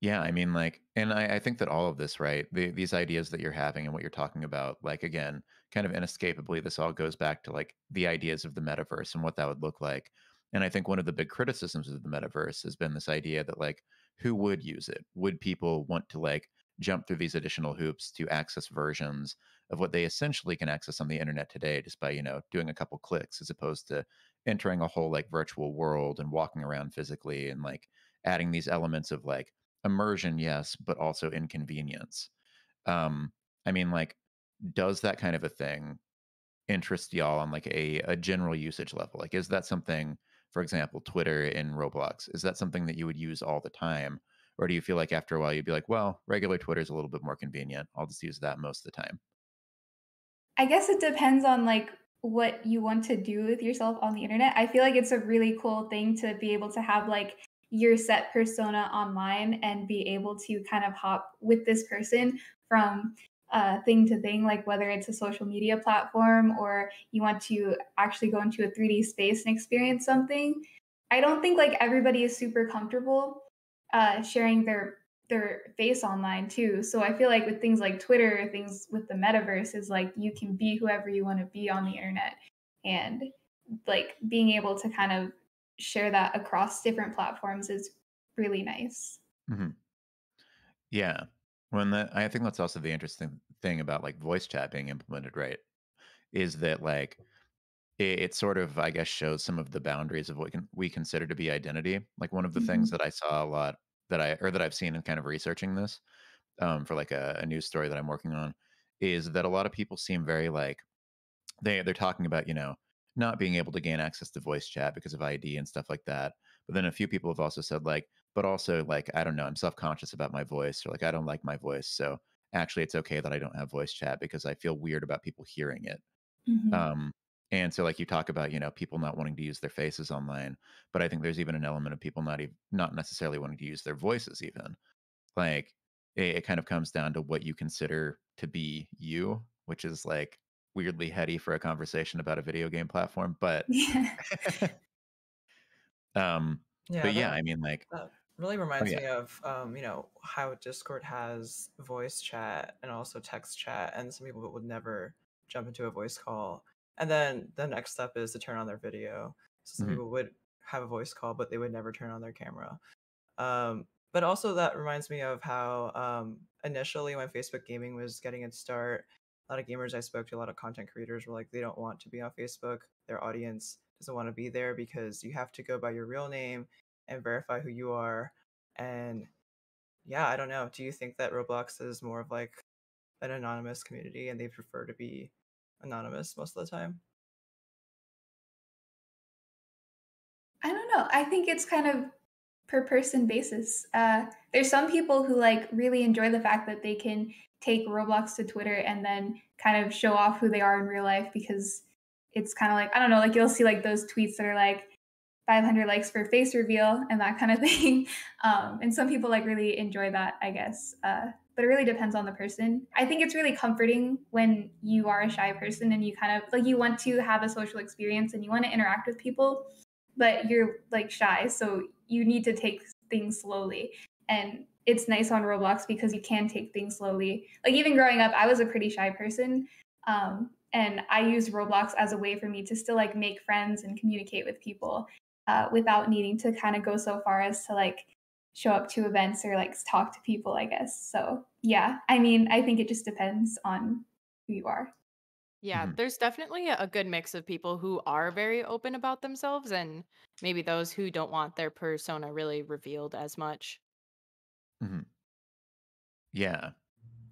Speaker 1: Yeah, I mean, like, and I think that all of this, right? These ideas that you're having and what you're talking about, like, again, kind of inescapably, this all goes back to like the ideas of the metaverse and what that would look like. And I think one of the big criticisms of the metaverse has been this idea that, like, who would use it? Would people want to like jump through these additional hoops to access versions of what they essentially can access on the internet today just by, doing a couple clicks as opposed to entering a whole like virtual world and walking around physically and like adding these elements of like immersion, yes, but also inconvenience. Um, I mean, like, does that kind of a thing interest y'all on like a general usage level? Like, is that something, for example, Twitter in Roblox, is that something that you would use all the time? Or do you feel like after a while you'd be like, well, regular Twitter is a little bit more convenient. I'll just use that most of the time.
Speaker 4: I guess it depends on like what you want to do with yourself on the internet. I feel like it's a really cool thing to be able to have like your set persona online and be able to kind of hop with this person from thing to thing, like whether it's a social media platform or you want to actually go into a 3D space and experience something. I don't think like everybody is super comfortable sharing their face online too. So I feel like with things like Twitter, things with the metaverse is like you can be whoever you want to be on the internet. And like being able to kind of share that across different platforms is really nice.
Speaker 1: Hmm. Yeah. I think that's also the interesting thing about like voice chat being implemented, right? Is that like it sort of, I guess, shows some of the boundaries of what we consider to be identity. Like one of the things
Speaker 4: Mhm.
Speaker 1: that I saw a lot that I've seen in kind of researching this for like a news story that I'm working on is that a lot of people seem very like they're talking about, not being able to gain access to voice chat because of ID and stuff like that. But then a few people have also said like, but also like, I don't know, I'm self-conscious about my voice, or like I don't like my voice. So actually it's okay that I don't have voice chat because I feel weird about people hearing it.
Speaker 4: Mhm.
Speaker 1: Um, and so like you talk about, people not wanting to use their faces online, but I think there's even an element of people not necessarily wanting to use their voices even. Like it kind of comes down to what you consider to be you, which is like weirdly heady for a conversation about a video game platform. But
Speaker 4: Yeah.
Speaker 1: um
Speaker 2: Yeah,
Speaker 1: but yeah, I mean like
Speaker 2: that really
Speaker 1: oh
Speaker 2: reminds
Speaker 1: yeah.
Speaker 2: me of how Discord has voice chat and also text chat, and some people would never jump into a voice call. And then the next step is to turn on their video. So some
Speaker 1: Mhm,
Speaker 2: people would have a voice call, but they would never turn on their camera. But also that reminds me of how initially when Facebook gaming was getting its start, a lot of gamers I spoke to, a lot of content creators were like they don't want to be on Facebook. Their audience doesn't want to be there because you have to go by your real name and verify who you are. And yeah, I don't know. Do you think that Roblox is more of like an anonymous community and they prefer to be anonymous most of the time?
Speaker 4: I don't know. I think it's kind of per person basis. There's some people who like really enjoy the fact that they can take Roblox to Twitter and then kind of show off who they are in real life because it's kind of like I don't know, like you'll see like those tweets that are like 500 likes for face reveal and that kind of thing. And some people like really enjoy that, I guess. But it really depends on the person. I think it's really comforting when you are a shy person and you kind of like you want to have a social experience and you want to interact with people, but you're like shy, so you need to take things slowly. And it's nice on Roblox because you can take things slowly. Like even growing up, I was a pretty shy person. And I used Roblox as a way for me to still like make friends and communicate with people without needing to kind of go so far as to like show up to events or like talk to people, I guess. So yeah, I mean, I think it just depends on who you are.
Speaker 5: Yeah,
Speaker 1: mhm,
Speaker 5: there's definitely a good mix of people who are very open about themselves and maybe those who don't want their persona really revealed as much.
Speaker 1: mhm. Yeah.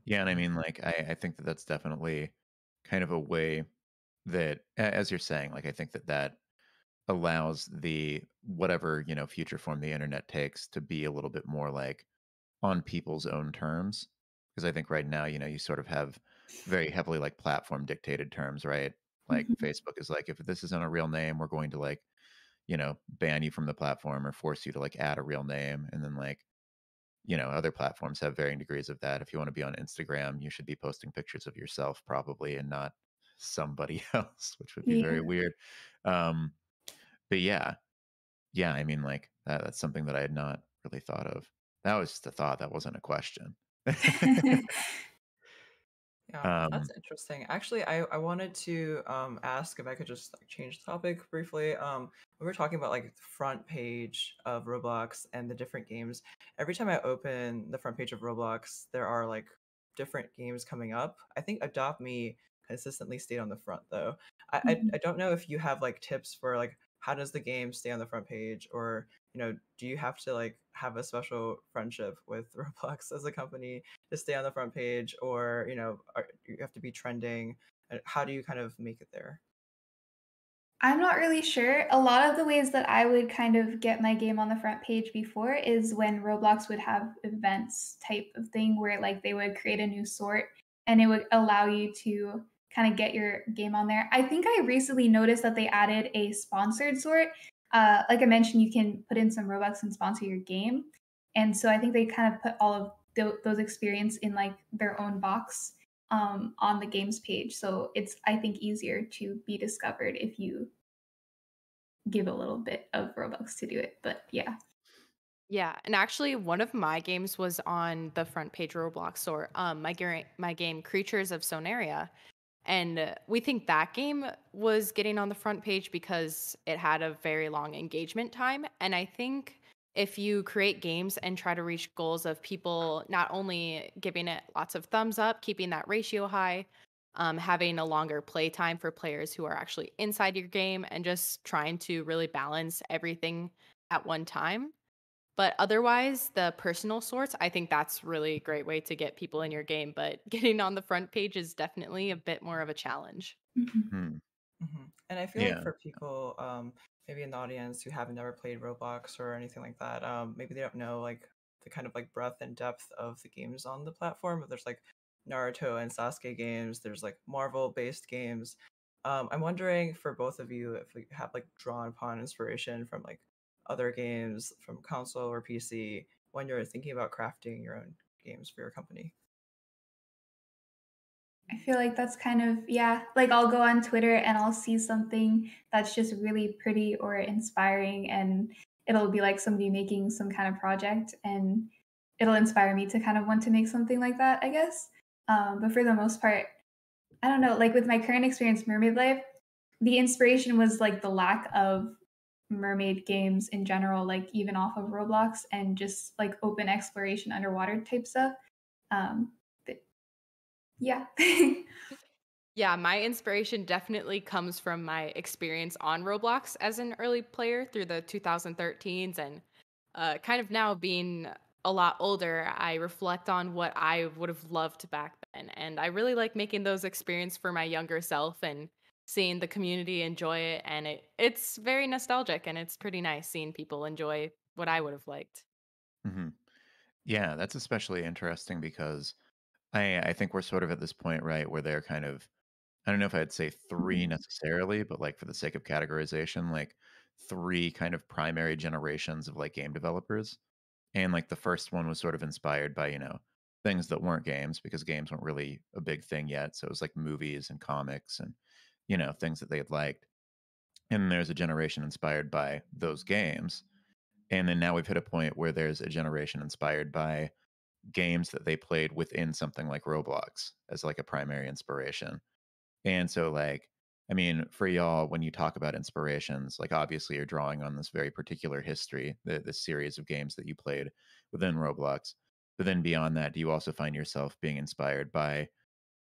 Speaker 1: Yeah, and I mean like I think that that's definitely kind of a way that as you're saying, like I think that that allows the whatever, future form the internet takes to be a little bit more like on people's own terms. Because I think right now, you sort of have very heavily like platform dictated terms, right? Like
Speaker 4: Mhm.
Speaker 1: Facebook is like, if this isn't a real name, we're going to like, ban you from the platform or force you to like add a real name. And then like, other platforms have varying degrees of that. If you want to be on Instagram, you should be posting pictures of yourself probably and not somebody else, which would be very
Speaker 4: Yeah.
Speaker 1: weird. Um, but yeah, yeah, I mean, like, that's something that I had not really thought of. That was just a thought, that wasn't a question.
Speaker 2: Yeah, that's
Speaker 1: Um,
Speaker 2: interesting. Actually, I wanted to ask if I could just like change the topic briefly. We were talking about like the front page of Roblox and the different games. Every time I open the front page of Roblox, there are like different games coming up. I think Adopt Me consistently stayed on the front though. I
Speaker 4: Mhm.
Speaker 2: don't know if you have like tips for like how does the game stay on the front page, or do you have to like have a special friendship with Roblox as a company to stay on the front page, or you have to be trending? How do you kind of make it there?
Speaker 4: I'm not really sure. A lot of the ways that I would kind of get my game on the front page before is when Roblox would have events type of thing where like they would create a new sort and it would allow you to kind of get your game on there. I think I recently noticed that they added a sponsored sort. Like I mentioned, you can put in some Robux and sponsor your game. And so I think they kind of put all of those experience in like their own box on the games page. So it's, I think, easier to be discovered if you give a little bit of Robux to do it. But yeah.
Speaker 5: Yeah, and actually, one of my games was on the front page Roblox store. My game Creatures of Sonaria, and we think that game was getting on the front page because it had a very long engagement time. And I think if you create games and try to reach goals of people not only giving it lots of thumbs up, keeping that ratio high, having a longer play time for players who are actually inside your game, and just trying to really balance everything at one time. But otherwise, the personal sorts, I think that's really a great way to get people in your game. But getting on the front page is definitely a bit more of a challenge.
Speaker 4: Mhm.
Speaker 1: Hmm.
Speaker 2: And I feel like
Speaker 1: Yeah.
Speaker 2: for people, maybe in the audience who have never played Roblox or anything like that, maybe they don't know like the kind of like breadth and depth of the games on the platform. But there's like Naruto and Sasuke games. There's like Marvel-based games. I'm wondering for both of you if you have like drawn upon inspiration from like other games from console or PC when you're thinking about crafting your own games for your company.
Speaker 4: I feel like that's kind of, yeah, like I'll go on Twitter and I'll see something that's just really pretty or inspiring, and it'll be like somebody making some kind of project, and it'll inspire me to kind of want to make something like that, I guess. But for the most part, I don't know, like with my current experience, Mermaid Life, the inspiration was like the lack of mermaid games in general, like even off of Roblox and just like open exploration underwater type stuff. Um, but yeah.
Speaker 5: Yeah, my inspiration definitely comes from my experience on Roblox as an early player through the 2013s, and kind of now being a lot older, I reflect on what I would have loved back then. And I really like making those experiences for my younger self and seeing the community enjoy it. And it's very nostalgic, and it's pretty nice seeing people enjoy what I would have liked.
Speaker 1: Hmm. Yeah, that's especially interesting because I think we're sort of at this point, right, where they're kind of, I don't know if I'd say 3
Speaker 4: Mhm.
Speaker 1: necessarily, but, like, for the sake of categorization, like, 3 kind of primary generations of, like, game developers, and, like, the first one was sort of inspired by, things that weren't games because games weren't really a big thing yet, so it was, like, movies and comics and, things that they had liked, and there's a generation inspired by those games, and then now we've hit a point where there's a generation inspired by games that they played within something like Roblox as, like, a primary inspiration. And so, like, I mean, for y'all, when you talk about inspirations, like, obviously you're drawing on this very particular history, the series of games that you played within Roblox. But then beyond that, do you also find yourself being inspired by,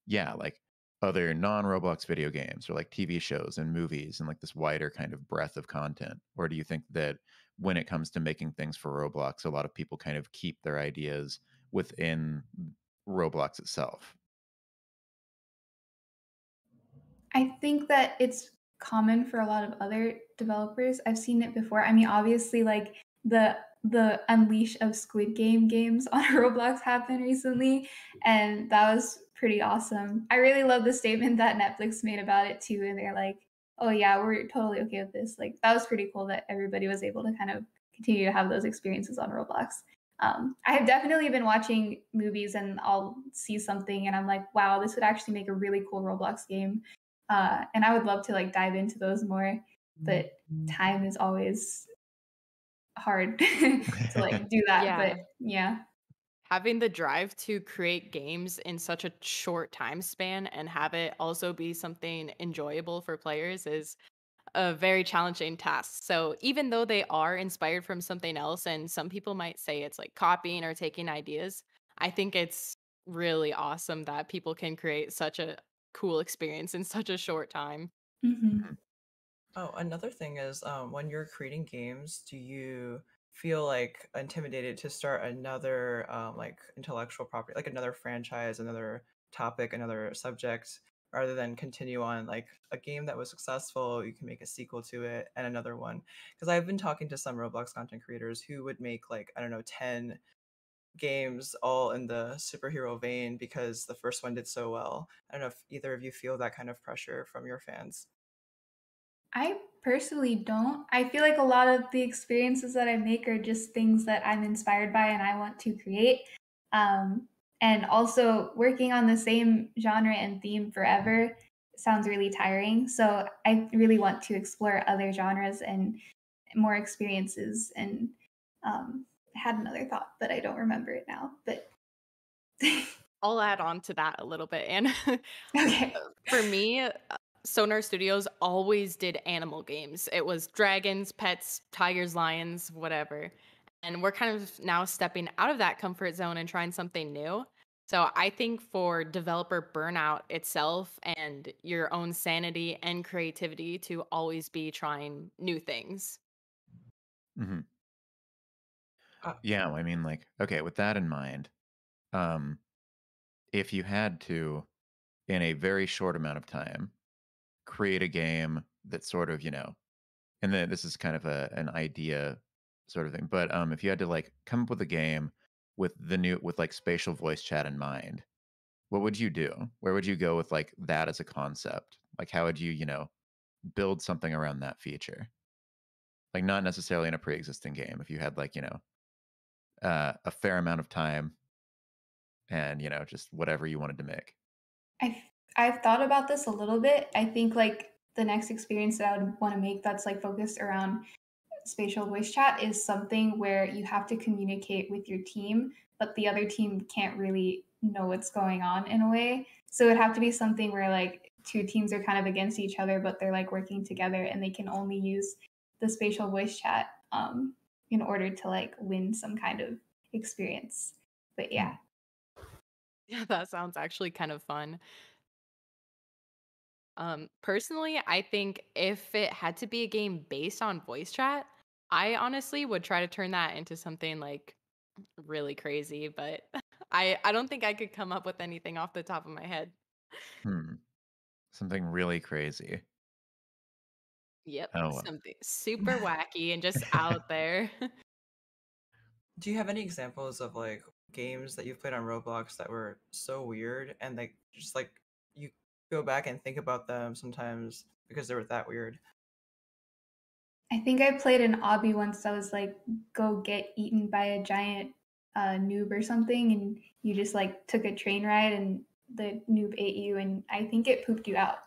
Speaker 1: yeah, like other non-Roblox video games or like TV shows and movies and like this wider kind of breadth of content? Or do you think that when it comes to making things for Roblox, a lot of people kind of keep their ideas within Roblox itself?
Speaker 4: I think that it's common for a lot of other developers. I've seen it before. I mean, obviously, like the unleash of Squid Game games on Roblox happened recently, and that was pretty awesome. I really love the statement that Netflix made about it too, and they're like, "Oh yeah, we're totally okay with this." Like that was pretty cool that everybody was able to kind of continue to have those experiences on Roblox. I have definitely been watching movies and I'll see something and I'm like, wow, this would actually make a really cool Roblox game, and I would love to like dive into those more, but time is always hard to like do that. But
Speaker 5: Yeah.
Speaker 4: yeah.
Speaker 5: Having the drive to create games in such a short time span and have it also be something enjoyable for players is a very challenging task. So even though they are inspired from something else, and some people might say it's like copying or taking ideas, I think it's really awesome that people can create such a cool experience in such a short time.
Speaker 4: Hmm.
Speaker 2: Oh, another thing is when you're creating games, do you feel like intimidated to start another like intellectual property, like another franchise, another topic, another subject, rather than continue on like a game that was successful, you can make a sequel to it and another one. Because I've been talking to some Roblox content creators who would make like, I don't know, 10 games all in the superhero vein because the first one did so well. I don't know if either of you feel that kind of pressure from your fans.
Speaker 4: I personally don't. I feel like a lot of the experiences that I make are just things that I'm inspired by and I want to create. Um, and also, working on the same genre and theme forever sounds really tiring. So I really want to explore other genres and more experiences. And I had another thought, but I don't remember it now. But
Speaker 5: I'll add on to that a little bit. And
Speaker 4: okay.
Speaker 5: for me, Sonar Studios always did animal games. It was dragons, pets, tigers, lions, whatever. And we're kind of now stepping out of that comfort zone and trying something new. So I think for developer burnout itself and your own sanity and creativity to always be trying new things.
Speaker 1: Hmm.
Speaker 2: Uh,
Speaker 1: Yeah, I mean, like, okay, with that in mind, um, if you had to, in a very short amount of time, create a game that sort of, and then this is kind of an idea sort of thing, but if you had to like come up with a game with like spatial voice chat in mind, what would you do? Where would you go with like that as a concept? Like, how would you, build something around that feature? Like, not necessarily in a pre-existing game. If you had like, a fair amount of time and just whatever you wanted to make.
Speaker 4: I've I've thought about this a little bit. I think like the next experience that I would want to make that's like focused around spatial voice chat is something where you have to communicate with your team, but the other team can't really know what's going on in a way. So it'd have to be something where like two teams are kind of against each other, but they're like working together and they can only use the spatial voice chat in order to like win some kind of experience. But yeah,
Speaker 1: Hmm.
Speaker 5: Yeah, that sounds actually kind of fun. Personally, I think if it had to be a game based on voice chat, I honestly would try to turn that into something like really crazy, but I don't think I could come up with anything off the top of my head.
Speaker 1: Hmm. Something really crazy.
Speaker 5: Yep,
Speaker 1: Oh well.
Speaker 5: something super wacky and just out there.
Speaker 2: do you have any examples of like games that you've played on Roblox that were so weird and like just like you go back and think about them sometimes because they were that weird?
Speaker 4: I think I played an obby once that was like go get eaten by a giant noob or something, and you just like took a train ride and the noob ate you, and I think it pooped you out.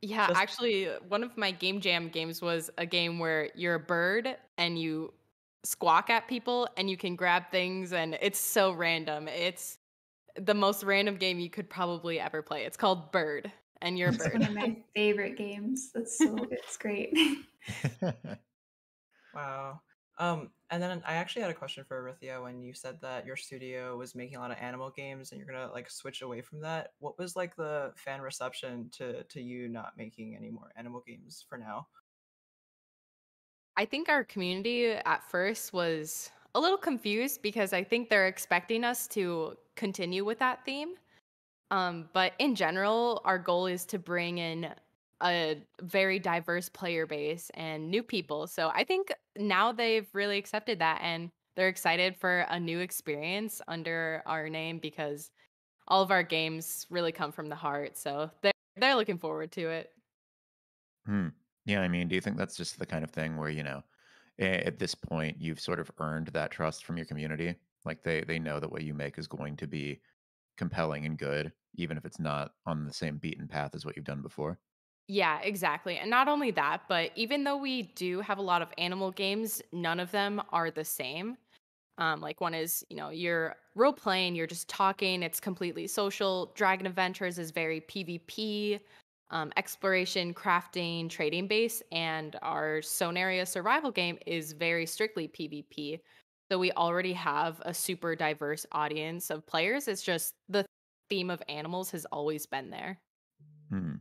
Speaker 5: Yeah,
Speaker 2: Just
Speaker 5: actually, one of my game jam games was a game where you're a bird and you squawk at people and you can grab things, and it's so random. It's the most random game you could probably ever play. It's called Bird, and you're a
Speaker 4: It's one
Speaker 5: bird.
Speaker 4: of my favorite games. It's great.
Speaker 2: wow. And then I actually had a question for Erythia when you said that your studio was making a lot of animal games and you're gonna like switch away from that. What was like the fan reception to you not making any more animal games for now?
Speaker 5: I think our community at first was a little confused because I think they're expecting us to continue with that theme. But in general, our goal is to bring in a very diverse player base and new people. So I think now they've really accepted that and they're excited for a new experience under our name because all of our games really come from the heart. So they're looking forward to it.
Speaker 1: Hmm. Yeah, I mean, do you think that's just the kind of thing where, at this point you've sort of earned that trust from your community? Like they know that what you make is going to be compelling and good, even if it's not on the same beaten path as what you've done before?
Speaker 5: Yeah, exactly. And not only that, but even though we do have a lot of animal games, none of them are the same. Like one is, you're role playing, you're just talking, it's completely social. Dragon Adventures is very PvP, exploration, crafting, trading based, and our Sonaria survival game is very strictly PvP. So we already have a super diverse audience of players. It's just the theme of animals has always been there.
Speaker 1: Hmm.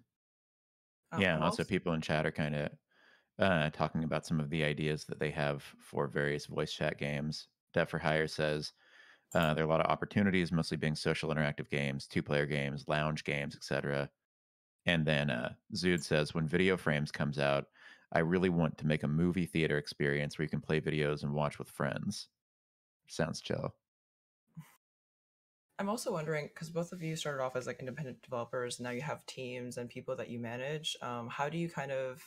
Speaker 2: I'm
Speaker 1: Yeah, also
Speaker 2: also
Speaker 1: people in chat are kind of talking about some of the ideas that they have for various voice chat games. Dev for Hire says there are a lot of opportunities, mostly being social interactive games, two-player games, lounge games, etc. And then Zood says, when Video Frames comes out, I really want to make a movie theater experience where you can play videos and watch with friends. Sounds chill.
Speaker 2: I'm also wondering, because both of you started off as like independent developers, now you have teams and people that you manage. How do you kind of,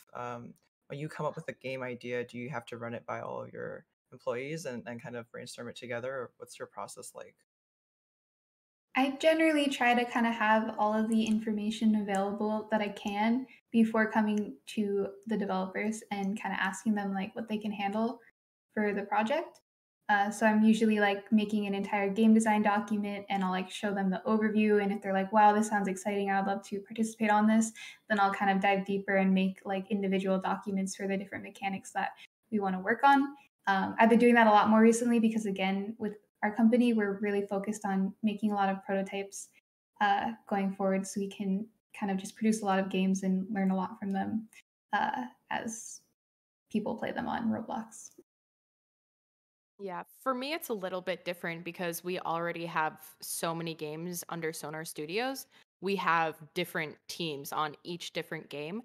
Speaker 2: when you come up with a game idea, do you have to run it by all of your employees and kind of brainstorm it together? Or what's your process like?
Speaker 4: I generally try to kind of have all of the information available that I can before coming to the developers and kind of asking them like what they can handle for the project. So I'm usually like making an entire game design document and I'll like show them the overview. And if they're like, wow, this sounds exciting, I would love to participate on this, then I'll kind of dive deeper and make like individual documents for the different mechanics that we want to work on. I've been doing that a lot more recently because, again, with our company, we're really focused on making a lot of prototypes going forward so we can kind of just produce a lot of games and learn a lot from them as people play them on Roblox.
Speaker 5: Yeah, for me, it's a little bit different because we already have so many games under Sonar Studios. We have different teams on each different game.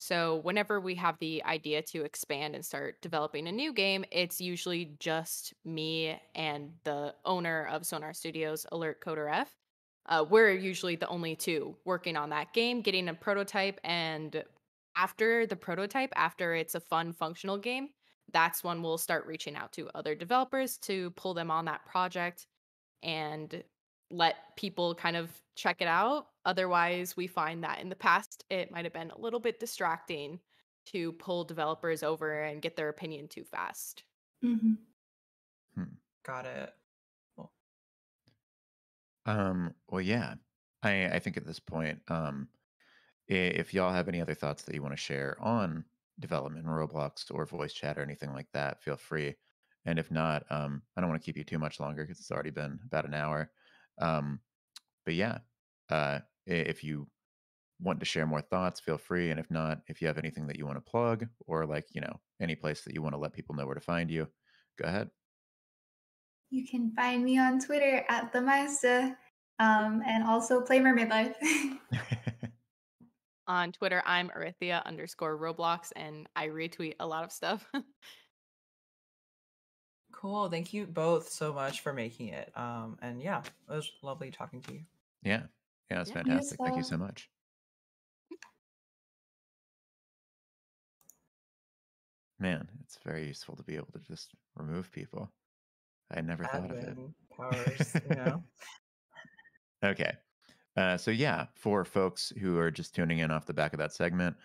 Speaker 5: So, whenever we have the idea to expand and start developing a new game, it's usually just me and the owner of Sonar Studios, Alert Coder F. We're usually the only two working on that game, getting a prototype. And after the prototype, after it's a fun, functional game, that's when we'll start reaching out to other developers to pull them on that project and let people kind of check it out. Otherwise, we find that in the past, it might have been a little bit distracting to pull developers over and get their opinion too fast.
Speaker 4: Hmm.
Speaker 1: Hmm.
Speaker 2: Got it. Well,
Speaker 1: Well, yeah. I think at this point, if y'all have any other thoughts that you want to share on development in Roblox or voice chat or anything like that, feel free. And if not, I don't want to keep you too much longer because it's already been about an hour. Um, but yeah, if you want to share more thoughts, feel free. And if not, if you have anything that you want to plug or like, any place that you want to let people know where to find you, go ahead.
Speaker 4: You can find me on Twitter at the Meister and also play Mermaid Life.
Speaker 5: On Twitter, I'm Erythia_Roblox, and I retweet a lot of stuff.
Speaker 2: cool. Thank you both so much for making it. And yeah, it was lovely talking to you.
Speaker 1: Yeah. Yeah, that's
Speaker 5: Yeah.
Speaker 4: You as
Speaker 1: fantastic. Thank you so
Speaker 4: well.
Speaker 1: much. Man, it's very useful to be able to just remove people. I never thought of it.
Speaker 2: Admin powers.
Speaker 1: Okay. So yeah, for folks who are just tuning in off the back of that segment,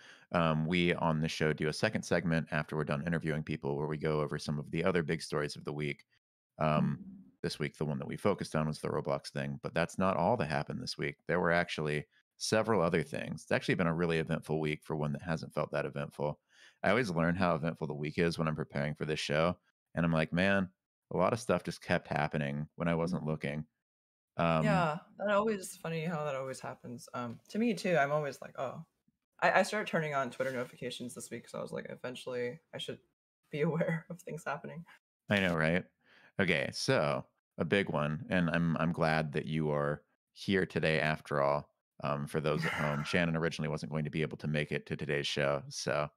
Speaker 1: we on the show do a second segment after we're done interviewing people where we go over some of the other big stories of the week. Um, this week, the one that we focused on was the Roblox thing, but that's not all that happened this week. There were actually several other things. It's actually been a really eventful week for one that hasn't felt that eventful. I always learn how eventful the week is when I'm preparing for this show, and I'm like, man, a lot of stuff just kept happening when I wasn't looking. Um,
Speaker 2: Yeah, that always funny how that always happens. To me too. I'm always like, oh, I started turning on Twitter notifications this week, so I was like, eventually I should be aware of things happening.
Speaker 1: I know, right? Okay, so a big one, and I'm glad that you are here today after all. For those at home, Shannon originally wasn't going to be able to make it to today's show, so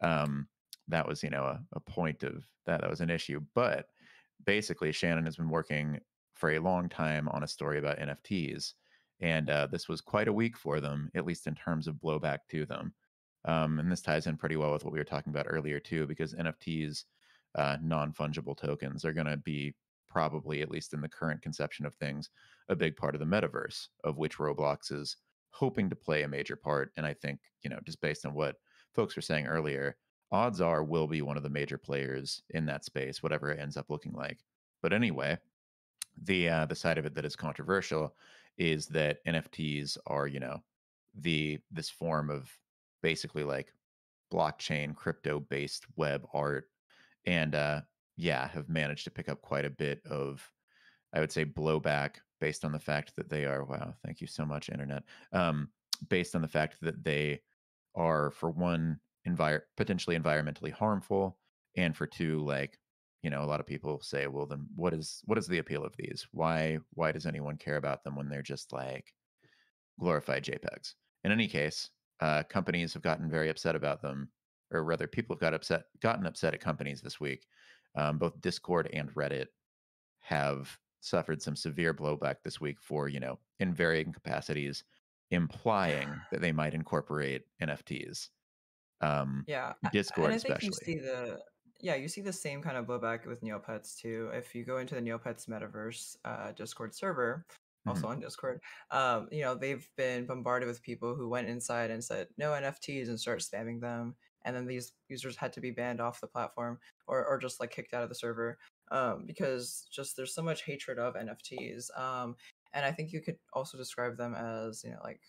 Speaker 1: um, that was a point of that was an issue. But basically, Shannon has been working for a long time on a story about NFTs, and this was quite a week for them, at least in terms of blowback to them. And this ties in pretty well with what we were talking about earlier too, because NFTs, non-fungible tokens, are going to be probably, at least in the current conception of things, a big part of the metaverse, of which Roblox is hoping to play a major part. And I think, just based on what folks were saying earlier, odds are will be one of the major players in that space, whatever it ends up looking like. But anyway, the side of it that is controversial is that NFTs are, this form of basically like blockchain crypto based web art, and yeah, have managed to pick up quite a bit of, I would say, blowback based on the fact that they are, wow, thank you so much, internet. Based on the fact that they are, for one, potentially environmentally harmful, and for two, like, a lot of people say, well, then what is the appeal of these? Why does anyone care about them when they're just like glorified JPEGs? In any case, companies have gotten very upset about them, or rather, people have gotten upset at companies this week. Both Discord and Reddit have suffered some severe blowback this week for, in varying capacities, implying that they might incorporate NFTs. Um,
Speaker 2: Yeah, and
Speaker 1: Discord
Speaker 2: I think you
Speaker 1: especially.
Speaker 2: see you see the same kind of blowback with Neopets too. If you go into the Neopets metaverse Discord server,
Speaker 1: Mhm,
Speaker 2: also on Discord, they've been bombarded with people who went inside and said no NFTs and start spamming them, and then these users had to be banned off the platform or just like kicked out of the server because just there's so much hatred of NFTs. And I think you could also describe them as like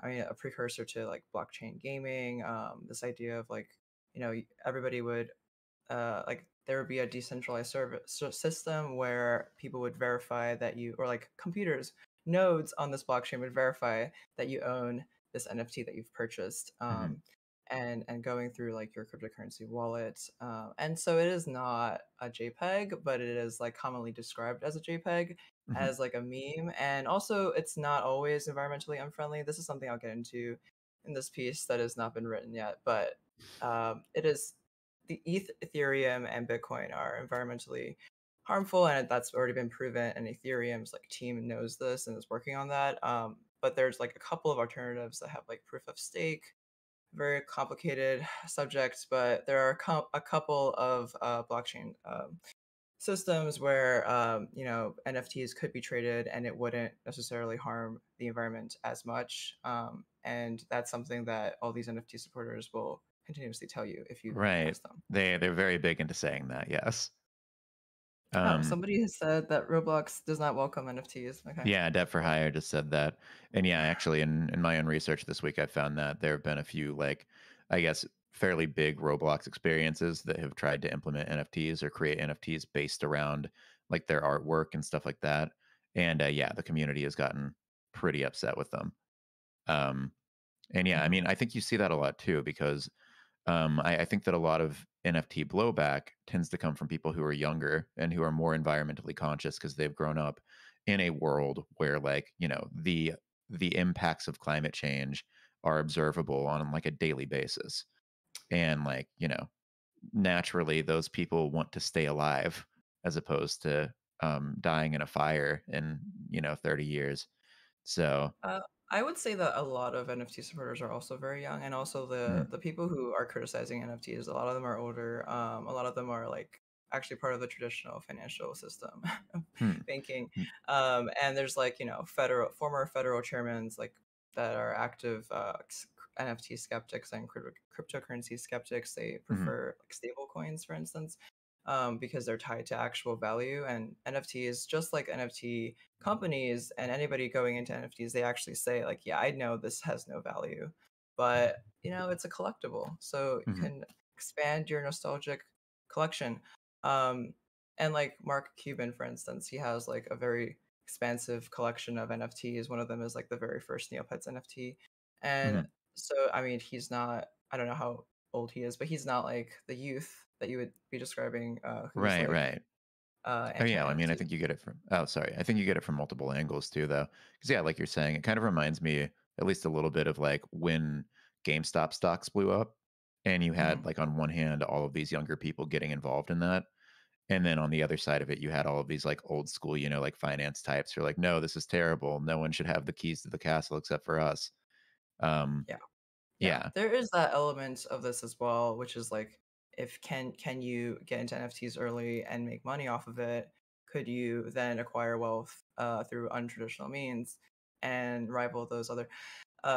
Speaker 2: a precursor to like blockchain gaming. This idea of like, everybody would like there would be a decentralized system where people would verify that you, or like computers, nodes on this blockchain would verify that you own this NFT that you've purchased.
Speaker 1: mhm,
Speaker 2: And going through like your cryptocurrency wallet. And so it is not a JPEG, but it is like commonly described as a JPEG,
Speaker 1: mhm.
Speaker 2: as like a meme. And also, it's not always environmentally unfriendly. This is something I'll get into in this piece that has not been written yet, but it is the Ethereum and Bitcoin are environmentally harmful, and that's already been proven. And Ethereum's like team knows this and is working on that. But there's like a couple of alternatives that have like proof of stake, very complicated subjects, but there are a couple of blockchain systems where NFTs could be traded and it wouldn't necessarily harm the environment as much. And that's something that all these NFT supporters will continuously tell you if you
Speaker 1: Right.
Speaker 2: ask them.
Speaker 1: They're very big into saying that, yes.
Speaker 2: Oh,
Speaker 1: Um,
Speaker 2: somebody has said that Roblox does not welcome NFTs. Okay.
Speaker 1: yeah, Debt for Hire just said that. And yeah, actually in my own research this week, I found that there have been a few, like, I guess, fairly big Roblox experiences that have tried to implement NFTs or create NFTs based around like their artwork and stuff like that. And yeah, the community has gotten pretty upset with them. Um, and yeah, I
Speaker 2: Mhm.
Speaker 1: mean, I think you see that a lot too, because I think that a lot of NFT blowback tends to come from people who are younger and who are more environmentally conscious because they've grown up in a world where, like, the impacts of climate change are observable on like a daily basis, and like, naturally those people want to stay alive as opposed to dying in a fire in 30 years. So
Speaker 2: Uh, I would say that a lot of NFT supporters are also very young, and also
Speaker 1: mm,
Speaker 2: the people who are criticizing NFTs, a lot of them are older. A lot of them are like actually part of the traditional financial system,
Speaker 1: hmm,
Speaker 2: banking.
Speaker 1: hmm,
Speaker 2: And there's like federal former federal chairmen like that are active NFT skeptics and cryptocurrency skeptics. They
Speaker 1: mhm,
Speaker 2: prefer like stable coins, for instance. Because they're tied to actual value, and NFTs, just like NFT companies and anybody going into NFTs, they actually say like, yeah, I know this has no value, but it's a collectible, so you
Speaker 1: mhm,
Speaker 2: can expand your nostalgic collection. Um, and like Mark Cuban, for instance, he has like a very expansive collection of NFTs. One of them is like the very first Neopets NFT, and
Speaker 1: mhm.
Speaker 2: so I mean, he's not. I don't know how old he is, but he's not like the youth that you would be describing, who's
Speaker 1: Right,
Speaker 2: like
Speaker 1: right. Oh,
Speaker 2: anti
Speaker 1: yeah, I mean, I
Speaker 2: NFT.
Speaker 1: think you get it from sorry. I think you get it from multiple angles too, though. Because yeah, like you're saying, it kind of reminds me at least a little bit of like when GameStop stocks blew up, and you had like on one hand all of these younger people getting involved in that, and then on the other side of it, you had all of these like old school, like finance types who are like, no, this is terrible. No one should have the keys to the castle except for us. Um,
Speaker 2: Yeah. Yeah,
Speaker 1: yeah.
Speaker 2: there is that element of this as well, which is like, if can you get into NFTs early and make money off of it? Could you then acquire wealth through untraditional means and rival those other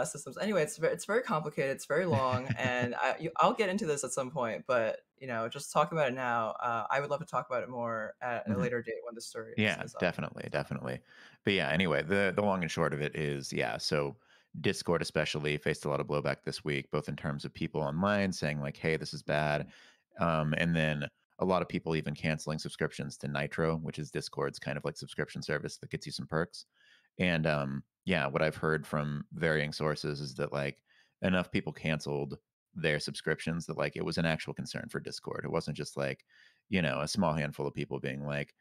Speaker 2: systems? Anyway, it's very complicated. It's very long, and I'll get into this at some point. But just talking about it now, I would love to talk about it more at a
Speaker 1: Mhm.
Speaker 2: later date when the story
Speaker 1: Yeah,
Speaker 2: is up.
Speaker 1: definitely, definitely. But yeah, anyway, the long and short of it is, yeah, so Discord especially faced a lot of blowback this week, both in terms of people online saying like, "Hey, this is bad," and then a lot of people even canceling subscriptions to Nitro, which is Discord's kind of like subscription service that gets you some perks. And yeah, what I've heard from varying sources is that like enough people canceled their subscriptions, that like it was an actual concern for Discord. It wasn't just like, a small handful of people being like,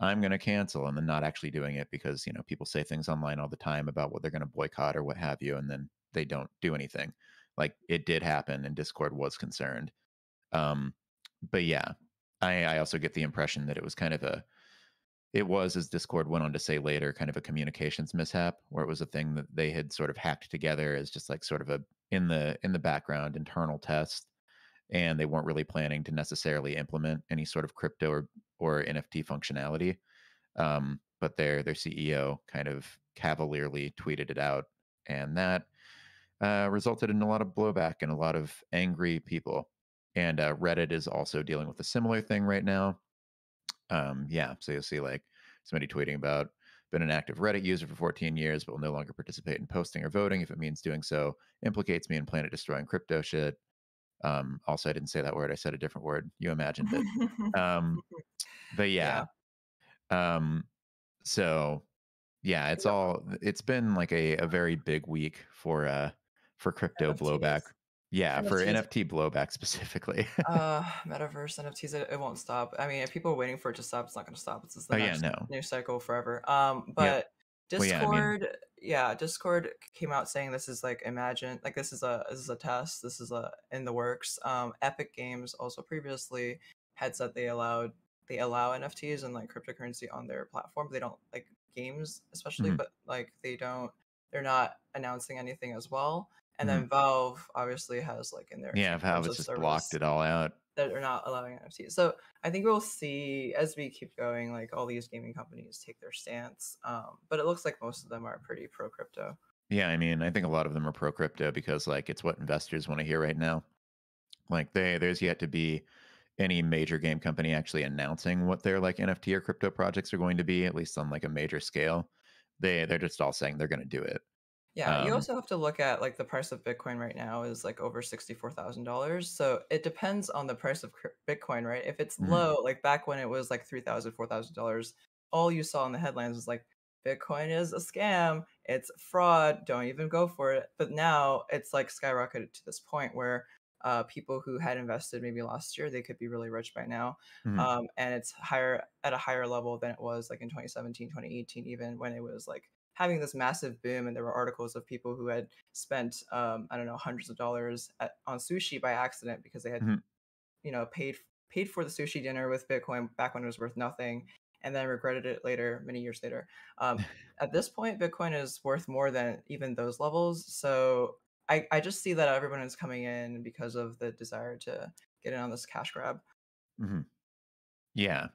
Speaker 1: I'm going to cancel and then not actually doing it because, people say things online all the time about what they're going to boycott or what have you, and then they don't do anything. Like it did happen and Discord was concerned. Um, but yeah, I also get the impression that it was kind of it was, as Discord went on to say later, kind of a communications mishap where it was a thing that they had sort of hacked together as just like sort of a in the background internal test, and they weren't really planning to necessarily implement any sort of crypto or NFT functionality. But their CEO kind of cavalierly tweeted it out, and that resulted in a lot of blowback and a lot of angry people. And Reddit is also dealing with a similar thing right now. Yeah, so you'll see like somebody tweeting about been an active Reddit user for 14 years, but will no longer participate in posting or voting if it means doing so implicates me in planet destroying crypto shit. Also, I didn't say that word. I said a different word. You imagined it. Um, but yeah.
Speaker 2: Yeah.
Speaker 1: Um, so yeah, it's been like a very big week for crypto blowback.
Speaker 2: NFTs.
Speaker 1: Yeah, for
Speaker 2: NFTs.
Speaker 1: NFT blowback specifically.
Speaker 2: Metaverse NFTs, it won't stop. I mean, if people are waiting for it to stop, it's not going to stop. It's just the
Speaker 1: Oh yeah,
Speaker 2: next
Speaker 1: no.
Speaker 2: news cycle forever.
Speaker 1: Yep.
Speaker 2: But
Speaker 1: Well, yeah, I mean,
Speaker 2: Discord, yeah, Discord came out saying this is like imagine, like this is a test. This is a in the works. Epic Games also previously had said they allow NFTs and like cryptocurrency on their platform. They don't like games especially,
Speaker 1: mhm,
Speaker 2: but like they're not announcing anything as well. And
Speaker 1: mhm.
Speaker 2: then Valve obviously has like in their
Speaker 1: Yeah, Valve
Speaker 2: terms
Speaker 1: has
Speaker 2: of
Speaker 1: just blocked
Speaker 2: service
Speaker 1: it all out.
Speaker 2: that are not allowing NFTs. So I think we'll see as we keep going, like all these gaming companies take their stance. But it looks like most of them are pretty pro crypto.
Speaker 1: Yeah, I mean, I think a lot of them are pro crypto because like it's what investors want to hear right now. Like there's yet to be any major game company actually announcing what their like NFT or crypto projects are going to be, at least on like a major scale. They're just all saying they're going to do it.
Speaker 2: Yeah, you
Speaker 1: Um,
Speaker 2: also have to look at like the price of Bitcoin right now is like over $64,000. So it depends on the price of Bitcoin, right? If it's
Speaker 1: mhm,
Speaker 2: low, like back when it was like $3,000, $4,000, all you saw in the headlines was like Bitcoin is a scam, it's fraud, don't even go for it. But now it's like skyrocketed to this point where people who had invested maybe last year, they could be really rich by now.
Speaker 1: mhm,
Speaker 2: And it's higher at a higher level than it was like in 2017, 2018, even when it was like having this massive boom, and there were articles of people who had spent I don't know hundreds of dollars on sushi by accident because they had
Speaker 1: mhm.
Speaker 2: paid for the sushi dinner with Bitcoin back when it was worth nothing, and then regretted it later, many years later. At this point, Bitcoin is worth more than even those levels. So I just see that everyone is coming in because of the desire to get in on this cash grab.
Speaker 1: Mhm. Yeah,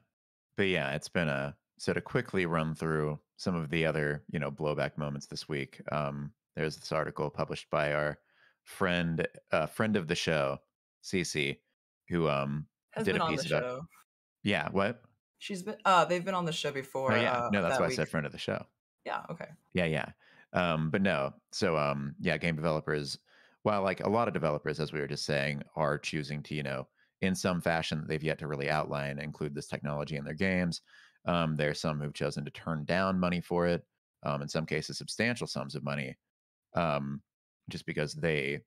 Speaker 1: but yeah, it's been a so to quickly run through some of the other blowback moments this week. There's this article published by our friend of the show, Cece, who
Speaker 2: Has
Speaker 1: did a
Speaker 2: been on the
Speaker 1: piece about
Speaker 2: show.
Speaker 1: yeah what
Speaker 2: She's been they've been on the show
Speaker 1: oh
Speaker 2: before
Speaker 1: yeah no that's
Speaker 2: that
Speaker 1: why I
Speaker 2: week.
Speaker 1: said friend of the show.
Speaker 2: Yeah, okay.
Speaker 1: Yeah, yeah. But no. So yeah, game developers, while like a lot of developers, as we were just saying, are choosing to, in some fashion that they've yet to really outline, include this technology in their games. There are some who've chosen to turn down money for it, in some cases substantial sums of money, um, just because they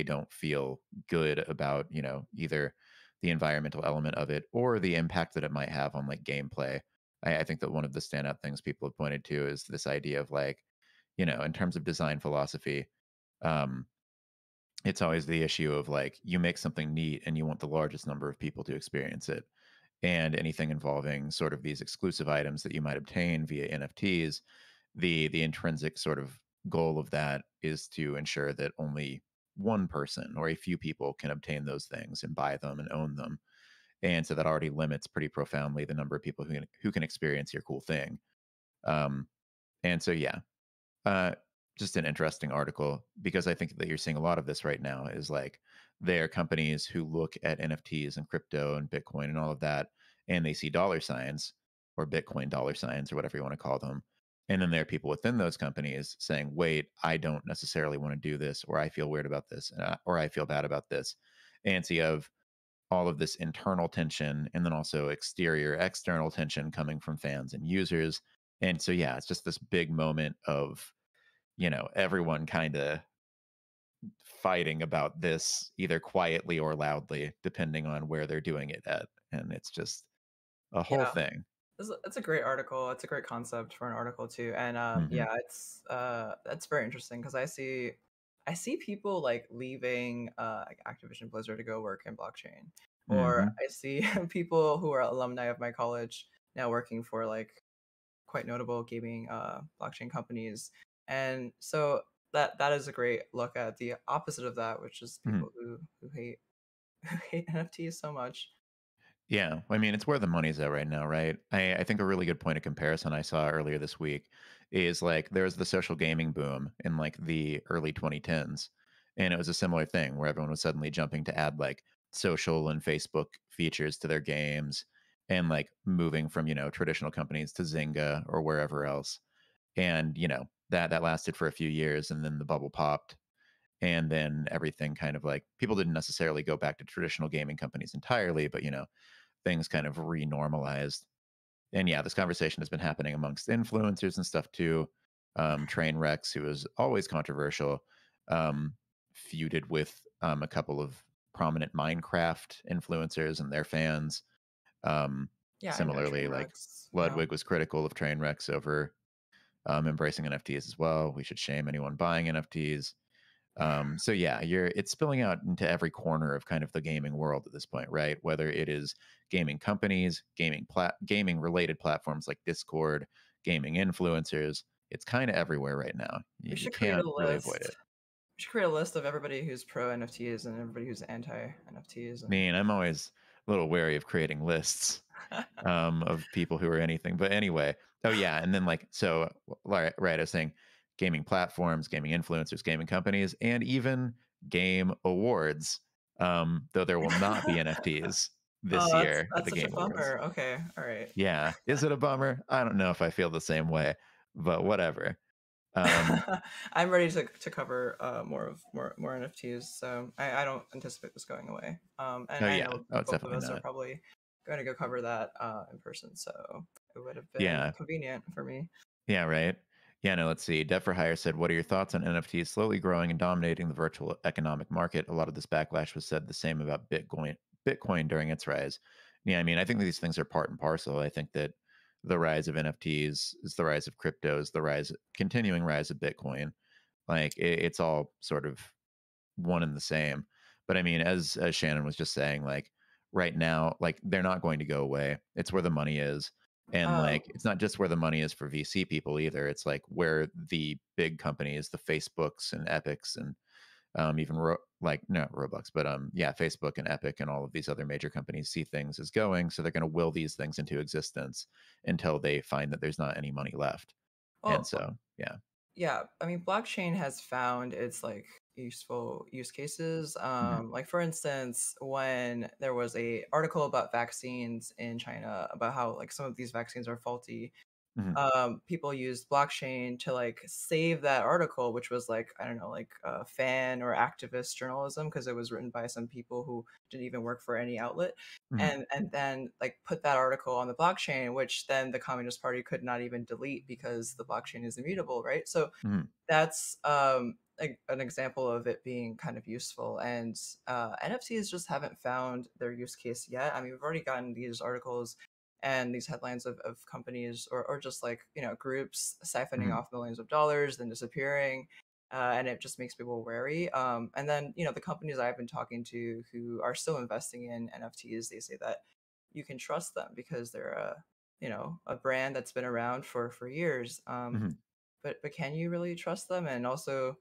Speaker 1: don't feel good about, either the environmental element of it or the impact that it might have on like gameplay. I think that one of the standout things people have pointed to is this idea of like, in terms of design philosophy, um, it's always the issue of like you make something neat and you want the largest number of people to experience it. And anything involving sort of these exclusive items that you might obtain via NFTs, the intrinsic sort of goal of that is to ensure that only one person or a few people can obtain those things and buy them and own them. And so that already limits pretty profoundly the number of people who can experience your cool thing. Um, and so yeah, uh, just an interesting article because I think that you're seeing a lot of this right now is like there are companies who look at NFTs and crypto and Bitcoin and all of that, and they see dollar signs or Bitcoin dollar signs or whatever you want to call them. And then there are people within those companies saying, wait, I don't necessarily want to do this, or I feel weird about this, or I feel bad about this. And so you have all of this internal tension and then also external tension coming from fans and users. And so, yeah, it's just this big moment of everyone kind of fighting about this either quietly or loudly, depending on where they're doing it at. And it's just a whole
Speaker 2: Yeah.
Speaker 1: thing.
Speaker 2: It's a great article. It's a great concept for an article too. And
Speaker 1: Hmm.
Speaker 2: yeah, it's that's very interesting because I see people like leaving like Activision Blizzard to go work in blockchain, or
Speaker 1: Hmm.
Speaker 2: I see people who are alumni of my college now working for like quite notable gaming blockchain companies. And so that is a great look at the opposite of that, which is
Speaker 1: Hmm.
Speaker 2: people who hate who hate NFTs so much.
Speaker 1: Yeah, I mean, it's where the money's at right now, right? I think a really good point of comparison I saw earlier this week is like there was the social gaming boom in like the early 2010s, and it was a similar thing where everyone was suddenly jumping to add like social and Facebook features to their games and like moving from, traditional companies to Zynga or wherever else. And, that lasted for a few years and then the bubble popped, and then everything kind of like people didn't necessarily go back to traditional gaming companies entirely, but things kind of renormalized. And yeah, this conversation has been happening amongst influencers and stuff too. Trainwrecks, who is always controversial, um, feuded with a couple of prominent Minecraft influencers and their fans. Um,
Speaker 2: Yeah, I know
Speaker 1: Similarly, like
Speaker 2: Trainwrecks. Yeah.
Speaker 1: Ludwig was critical of Trainwrecks over embracing NFTs as well. We should shame anyone buying NFTs. So yeah, it's spilling out into every corner of kind of the gaming world at this point, right? Whether it is gaming companies, gaming related platforms like Discord, gaming influencers, it's kind of everywhere right now.
Speaker 2: We
Speaker 1: You
Speaker 2: should create
Speaker 1: can't
Speaker 2: a
Speaker 1: really avoid
Speaker 2: list.
Speaker 1: it.
Speaker 2: We should create a list of everybody who's pro NFTs and everybody who's anti NFTs
Speaker 1: I
Speaker 2: and
Speaker 1: mean, I'm always a little wary of creating lists of people who are anything. But anyway, oh yeah, and then like so, right, I was saying gaming platforms, gaming influencers, gaming companies, and even game awards. Though there will not be NFTs this
Speaker 2: Oh,
Speaker 1: year at
Speaker 2: that's
Speaker 1: the
Speaker 2: such a
Speaker 1: Game Awards.
Speaker 2: bummer. Okay, all right.
Speaker 1: Yeah, is it a bummer? I don't know if I feel the same way, but whatever. Um,
Speaker 2: I'm ready to cover more NFTs, so I don't anticipate this going away. And
Speaker 1: oh
Speaker 2: I
Speaker 1: yeah,
Speaker 2: know
Speaker 1: oh it's
Speaker 2: both of
Speaker 1: definitely
Speaker 2: us are
Speaker 1: not.
Speaker 2: probably going to go cover that in person, so it would have been
Speaker 1: Yeah,
Speaker 2: convenient for me.
Speaker 1: yeah, right. Yeah, no, let's see. Dev for Hire said, what are your thoughts on NFTs slowly growing and dominating the virtual economic market? A lot of this backlash was said the same about Bitcoin during its rise. Yeah, I mean, I think these things are part and parcel. I think that the rise of NFTs is the rise of crypto, is the continuing rise of Bitcoin. Like it's all sort of one and the same. But I mean, as Shannon was just saying, like right now, like they're not going to go away. It's where the money is. And
Speaker 2: Um,
Speaker 1: like it's not just where the money is for VC people either. It's like where the big companies, the Facebooks and Epics and even like not Roblox, but yeah, Facebook and Epic and all of these other major companies see things as going. So they're going to will these things into existence until they find that there's not any money left. And
Speaker 2: well,
Speaker 1: so, yeah.
Speaker 2: yeah, I mean, blockchain has found its like useful use cases.
Speaker 1: Hmm.
Speaker 2: Like for instance, when there was a article about vaccines in China about how like some of these vaccines are faulty,
Speaker 1: Hmm.
Speaker 2: people used blockchain to like save that article, which was like I don't know, like fan or activist journalism because it was written by some people who didn't even work for any outlet,
Speaker 1: Hmm.
Speaker 2: and then like put that article on the blockchain, which then the Communist Party could not even delete because the blockchain is immutable, right? So
Speaker 1: Hmm.
Speaker 2: that's like an example of it being kind of useful. And NFTs just haven't found their use case yet. I mean, we've already gotten these articles and these headlines of companies or just like groups siphoning
Speaker 1: Hmm.
Speaker 2: off millions of dollars then disappearing, and it just makes people wary. And then the companies I've been talking to who are still investing in NFTs, they say that you can trust them because they're a brand that's been around for years.
Speaker 1: Hmm.
Speaker 2: But can you really trust them? And also,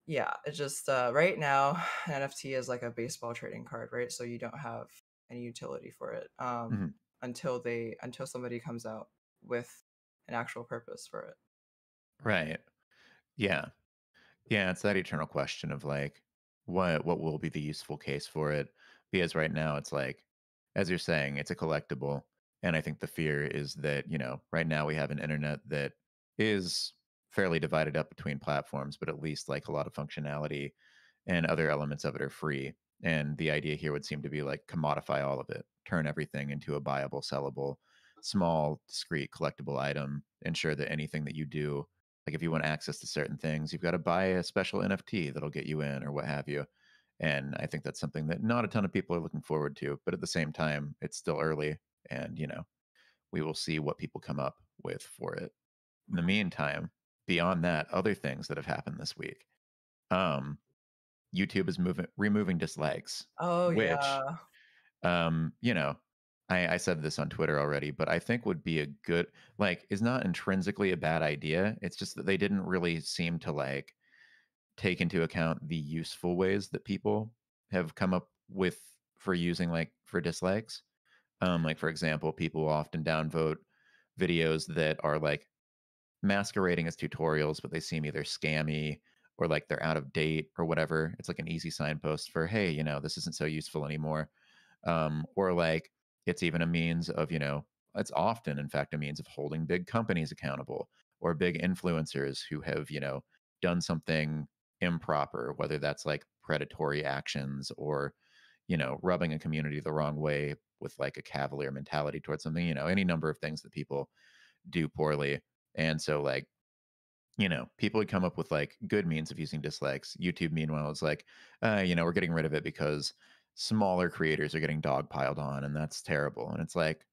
Speaker 2: yeah, it's just right now an NFT is like a baseball trading card, right? So you don't have any utility for it
Speaker 1: Hmm.
Speaker 2: until somebody comes out with an actual purpose for it.
Speaker 1: Right. Yeah. Yeah, it's that eternal question of like what will be the useful case for it? Because right now it's like, as you're saying, it's a collectible. And I think the fear is that, right now we have an internet that is fairly divided up between platforms, but at least like a lot of functionality and other elements of it are free. And the idea here would seem to be like commodify all of it, turn everything into a buyable, sellable, small, discrete, collectible item, ensure that anything that you do Like if you want access to certain things, you've got to buy a special NFT that'll get you in or what have you. And I think that's something that not a ton of people are looking forward to, but at the same time, it's still early and, we will see what people come up with for it. In the meantime, beyond that, other things that have happened this week. Um, YouTube is removing dislikes,
Speaker 2: Oh
Speaker 1: which,
Speaker 2: yeah.
Speaker 1: um, you know, I said this on Twitter already, but I think would be a good, like, is not intrinsically a bad idea. It's just that they didn't really seem to like take into account the useful ways that people have come up with for using like for dislikes. Like for example, people often downvote videos that are like masquerading as tutorials, but they seem either scammy or like they're out of date or whatever. It's like an easy signpost for, hey, this isn't so useful anymore. Or like it's even a means of, it's often, in fact, a means of holding big companies accountable or big influencers who have, done something improper, whether that's like predatory actions or, rubbing a community the wrong way with like a cavalier mentality towards something, any number of things that people do poorly. And so, like, people would come up with like good means of using dislikes. YouTube, meanwhile, is like, we're getting rid of it because smaller creators are getting dogpiled on, and that's terrible. And it's like,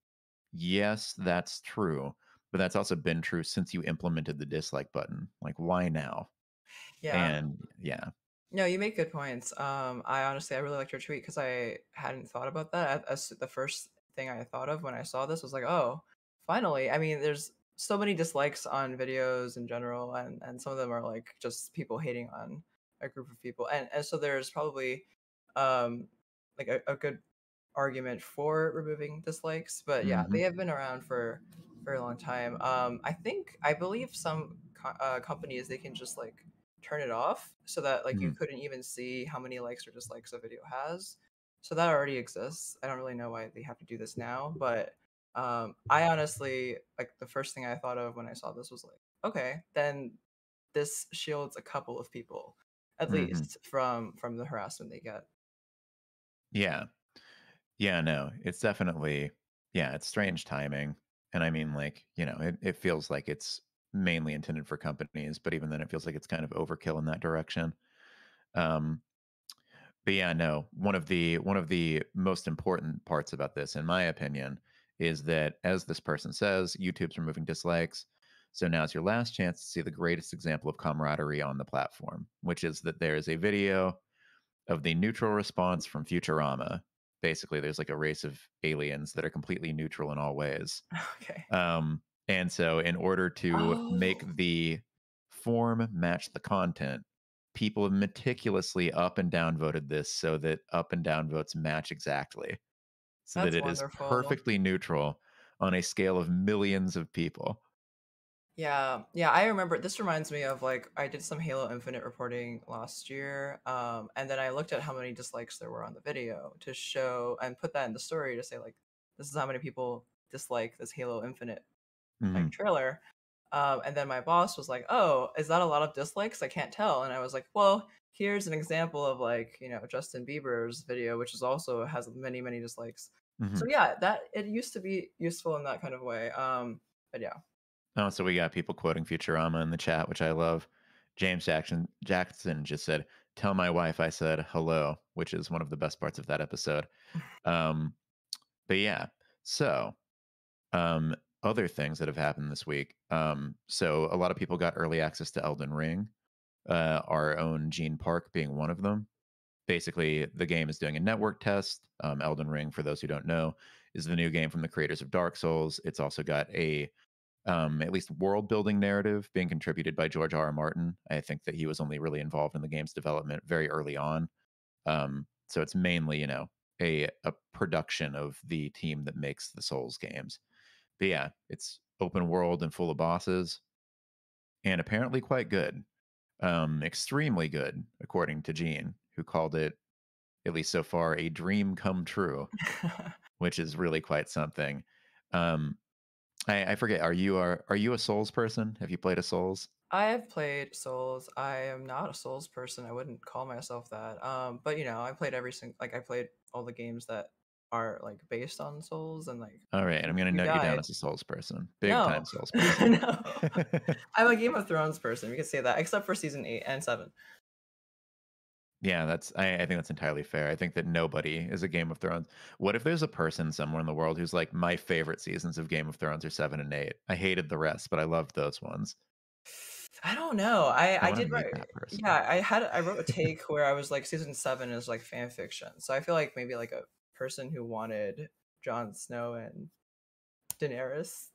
Speaker 1: yes, that's true, but that's also been true since you implemented the dislike button. Like, why now?
Speaker 2: Yeah.
Speaker 1: And yeah.
Speaker 2: No, you make good points. I really liked your tweet because I hadn't thought about that. As the first thing I thought of when I saw this was like, oh, finally. I mean, there's so many dislikes on videos in general, and some of them are like just people hating on a group of people, and so there's probably um like a good argument for removing dislikes. But yeah,
Speaker 1: Hmm.
Speaker 2: they have been around for a very long time. I believe some companies, they can just like turn it off so that like you
Speaker 1: Hmm.
Speaker 2: couldn't even see how many likes or dislikes a video has. So that already exists. I don't really know why they have to do this now, but I honestly, like, the first thing I thought of when I saw this was like, okay, then this shields a couple of people at
Speaker 1: Hmm.
Speaker 2: least from the harassment they get.
Speaker 1: Yeah. Yeah, no, it's definitely, yeah, it's strange timing. And I mean, like, it feels like it's mainly intended for companies, but even then it feels like it's kind of overkill in that direction. Um, but yeah, no, one of the most important parts about this, in my opinion, is that as this person says, YouTube's removing dislikes. So now's your last chance to see the greatest example of camaraderie on the platform, which is that there is a video of the neutral response from Futurama. Basically, there's like a race of aliens that are completely neutral in all ways.
Speaker 2: Okay.
Speaker 1: And so, in order to
Speaker 2: Oh,
Speaker 1: make the form match the content, people have meticulously up and down voted this so that up and down votes match exactly, so that
Speaker 2: that's
Speaker 1: it is
Speaker 2: wonderful.
Speaker 1: perfectly neutral on a scale of millions of people.
Speaker 2: Yeah, yeah, I remember. This reminds me of, like, I did some Halo Infinite reporting last year, and then I looked at how many dislikes there were on the video to show and put that in the story to say, like, this is how many people dislike this Halo Infinite, like,
Speaker 1: Hmm.
Speaker 2: trailer. And then my boss was like, "Oh, is that a lot of dislikes? I can't tell." And I was like, "Well, here's an example of, like, Justin Bieber's video, which is also has many, many dislikes."
Speaker 1: Hmm.
Speaker 2: So yeah, that it used to be useful in that kind of way. But yeah.
Speaker 1: Oh, so we got people quoting Futurama in the chat, which I love. Jackson just said, "Tell my wife I said hello," which is one of the best parts of that episode. Um, but yeah, so um, other things that have happened this week. So a lot of people got early access to Elden Ring. Our own Gene Park being one of them. Basically, the game is doing a network test. Elden Ring, for those who don't know, is the new game from the creators of Dark Souls. It's also got a at least world building narrative being contributed by George R. R. Martin. I think that he was only really involved in the game's development very early on. So it's mainly, a production of the team that makes the Souls games. But yeah, it's open world and full of bosses, and apparently quite good. Extremely good, according to Gene, who called it, at least so far, a dream come true, which is really quite something. Um, I forget. Are you a Souls person? Have you played a Souls?
Speaker 2: I have played Souls. I am not a Souls person. I wouldn't call myself that. But I played every single, like, I played all the games that are like based on souls and like
Speaker 1: All right, I'm gonna
Speaker 2: you
Speaker 1: note you down
Speaker 2: died.
Speaker 1: as a Souls person, big
Speaker 2: No,
Speaker 1: time Souls person.
Speaker 2: no. I'm a Game of Thrones person. We could say that, except for season 8 and 7.
Speaker 1: Yeah, I think that's entirely fair. I think that nobody is a Game of Thrones. What if there's a person somewhere in the world who's like, my favorite seasons of Game of Thrones are 7 and 8. I hated the rest, but I loved those ones.
Speaker 2: I don't know.
Speaker 1: I
Speaker 2: I
Speaker 1: want to
Speaker 2: did
Speaker 1: meet
Speaker 2: write.
Speaker 1: that person.
Speaker 2: Yeah, I wrote a take where I was like, season 7 is like fan fiction. So I feel like maybe like a person who wanted Jon Snow and Daenerys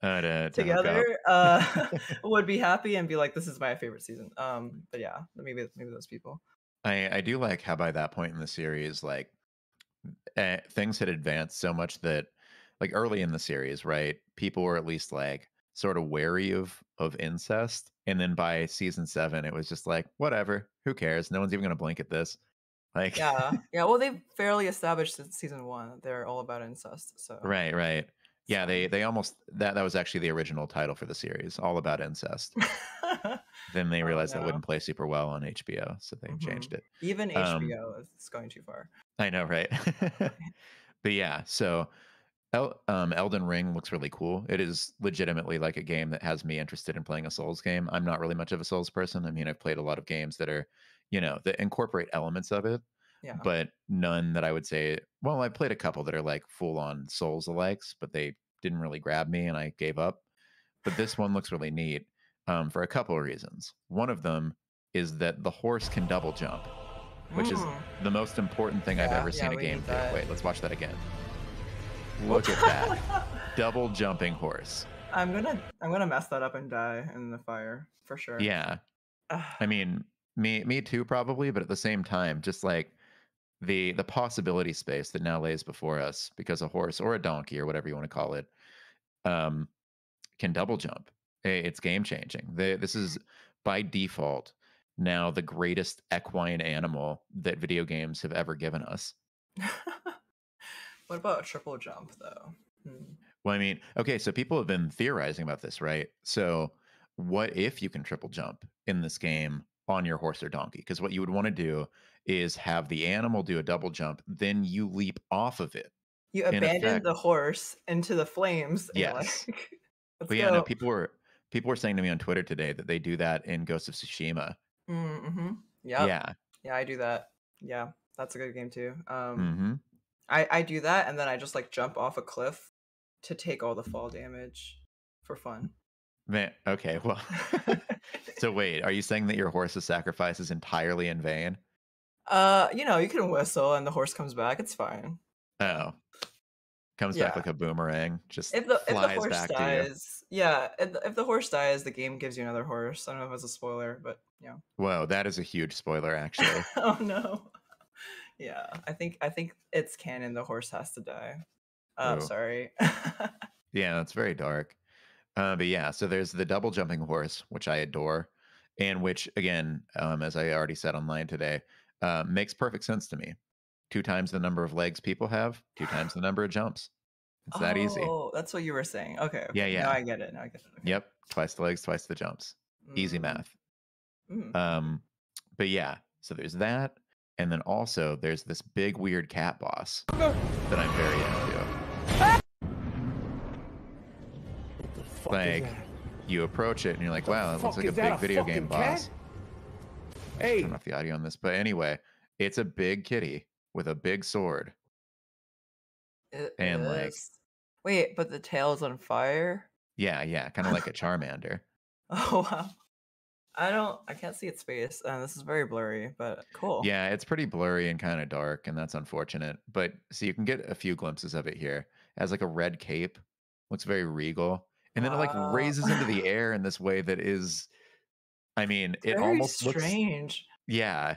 Speaker 1: To hook up.
Speaker 2: together would be happy and be like, this is my favorite season. But yeah, maybe those people.
Speaker 1: I do like how by that point in the series, like things had advanced so much that, like early in the series, right, people were at least like sort of wary of incest, and then by season 7, it was just like, whatever, who cares? No one's even gonna blink at this. Like,
Speaker 2: Yeah, yeah. Well, they've fairly established since season 1 that they're all about incest, so
Speaker 1: right, right.
Speaker 2: it's
Speaker 1: Yeah,
Speaker 2: fine.
Speaker 1: they almost that was actually the original title for the series, all about incest. Then they
Speaker 2: Oh
Speaker 1: realized that
Speaker 2: no.
Speaker 1: wouldn't play super well on HBO, so they
Speaker 2: Hmm.
Speaker 1: changed it.
Speaker 2: Even
Speaker 1: Um,
Speaker 2: HBO is going too far.
Speaker 1: I know, right? But yeah, so Elden Ring looks really cool. It is legitimately like a game that has me interested in playing a Souls game. I'm not really much of a Souls person. I mean, I've played a lot of games that are, that incorporate elements of it,
Speaker 2: Yeah.
Speaker 1: but none that I would say, well, I played a couple that are like full on Souls alikes, but they didn't really grab me and I gave up. But this one looks really neat for a couple of reasons. One of them is that the horse can double jump, which is
Speaker 2: Mm.
Speaker 1: the most important thing I've
Speaker 2: Yeah,
Speaker 1: ever
Speaker 2: yeah,
Speaker 1: seen a
Speaker 2: we
Speaker 1: game
Speaker 2: need
Speaker 1: do.
Speaker 2: that.
Speaker 1: Wait, let's watch that again.
Speaker 2: Whoop.
Speaker 1: Look at that. Double jumping horse.
Speaker 2: I'm gonna mess that up and die in the fire for sure.
Speaker 1: Yeah.
Speaker 2: Ugh.
Speaker 1: I mean, me too probably, but at the same time, just like the possibility space that now lays before us because a horse or a donkey or whatever you want to call it um can double jump. It's game changing. This is by default now the greatest equine animal that video games have ever given us.
Speaker 2: What about a triple jump though? Hmm.
Speaker 1: Well, I mean, okay, so people have been theorizing about this, right? So, what if you can triple jump in this game on your horse or donkey? Because what you would want to do is have the animal do a double jump, then you leap off of it.
Speaker 2: You
Speaker 1: In
Speaker 2: abandon
Speaker 1: effect,
Speaker 2: the horse into the flames and you're like,
Speaker 1: yes.
Speaker 2: let's
Speaker 1: But yeah, no,
Speaker 2: go.
Speaker 1: people were saying to me on Twitter today that they do that in Ghost of Tsushima.
Speaker 2: Mm-hmm. Yep.
Speaker 1: Yeah.
Speaker 2: Yeah, I do that. Yeah, that's a good game too.
Speaker 1: Mm-hmm.
Speaker 2: I do that and then I just like jump off a cliff to take all the fall damage for fun.
Speaker 1: Man, okay, well. So wait, are you saying that your horse's sacrifice is entirely in vain?
Speaker 2: You can whistle and the horse comes back. It's fine. Yeah.
Speaker 1: Oh, comes back
Speaker 2: Yeah.
Speaker 1: like a boomerang, just
Speaker 2: If the
Speaker 1: flies
Speaker 2: horse
Speaker 1: back to you.
Speaker 2: dies, yeah, if the horse dies, the game gives you another horse. I don't know if it's a spoiler, but yeah.
Speaker 1: Whoa, that is a huge spoiler, actually.
Speaker 2: Oh no. Yeah, I think it's canon. The horse has to die.
Speaker 1: Ooh.
Speaker 2: Sorry.
Speaker 1: Yeah, that's very dark. But yeah, so there's the double jumping horse, which I adore, and which, again, as I already said online today, makes perfect sense to me. 2 times the number of legs people have, 2 times the number of jumps. It's that easy.
Speaker 2: Oh, that's what you were saying. Okay,
Speaker 1: Yeah,
Speaker 2: okay. Now
Speaker 1: yeah.
Speaker 2: I get it. Now I get it. Okay.
Speaker 1: Yep. Twice the legs, twice the jumps. Easy
Speaker 2: Mm,
Speaker 1: math.
Speaker 2: mhm.
Speaker 1: Um, but yeah, so there's that. And then also there's this big weird cat boss that I'm very into. Like, you approach it and you're like, wow, it looks like a big video game boss.
Speaker 6: Hey,
Speaker 1: Turn off the audio on this. But anyway, it's a big kitty with a big sword.
Speaker 2: It
Speaker 1: And like,
Speaker 2: is. Wait, but the tail is on fire?
Speaker 1: yeah, kind of like a Charmander.
Speaker 2: Oh wow. I can't see its face. This is very blurry, but cool.
Speaker 1: Yeah, it's pretty blurry and kind of dark, and that's unfortunate. But see, you can get a few glimpses of it here. It has like a red cape, looks very regal, and then it like
Speaker 2: Wow.
Speaker 1: raises into the air in this way that is, I mean,
Speaker 2: It's
Speaker 1: it
Speaker 2: very
Speaker 1: almost looks,
Speaker 2: strange.
Speaker 1: yeah,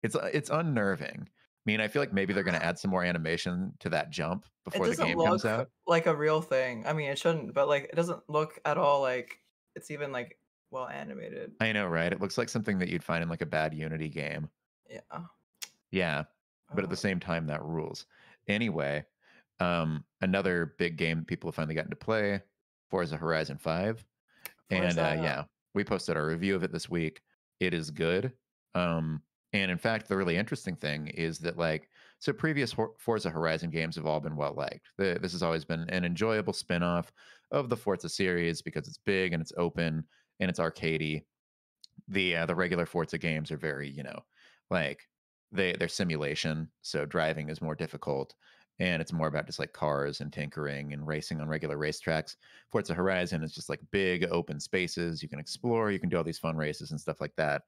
Speaker 1: it's unnerving. I mean, I feel like maybe they're going to add some more animation to that jump
Speaker 2: It
Speaker 1: before the
Speaker 2: doesn't
Speaker 1: game comes
Speaker 2: look
Speaker 1: out.
Speaker 2: like a real thing. I mean, it shouldn't, but like it doesn't look at all like it's even like well animated.
Speaker 1: I know, right? It looks like something that you'd find in like a bad Unity game.
Speaker 2: Yeah.
Speaker 1: Yeah, but at the
Speaker 2: Oh,
Speaker 1: same time, that rules. Anyway, another big game that people have finally gotten to play, Forza Horizon 5. And
Speaker 2: Forza.
Speaker 1: yeah, we posted our review of it this week. It is good. And in fact, the really interesting thing is that, like, So previous Forza Horizon games have all been well liked. This has always been an enjoyable spin-off of the Forza series because it's big and it's open and it's arcadey. The regular Forza games are very, like they're simulation, so driving is more difficult and it's more about just like cars and tinkering and racing on regular racetracks. Forza Horizon is just like big open spaces. You can explore, you can do all these fun races and stuff like that.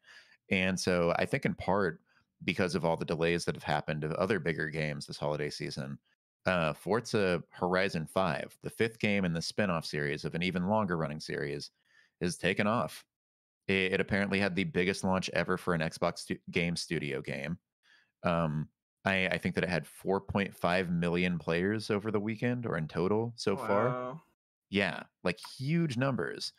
Speaker 1: And so I think in part because of all the delays that have happened of other bigger games this holiday season, Forza Horizon 5, the fifth game in the spin-off series of an even longer running series, is taken off. It apparently had the biggest launch ever for an Xbox game studio game. Um, I think that it had 4.5 million players over the weekend or in total so far.
Speaker 2: Wow.
Speaker 1: Yeah, like huge numbers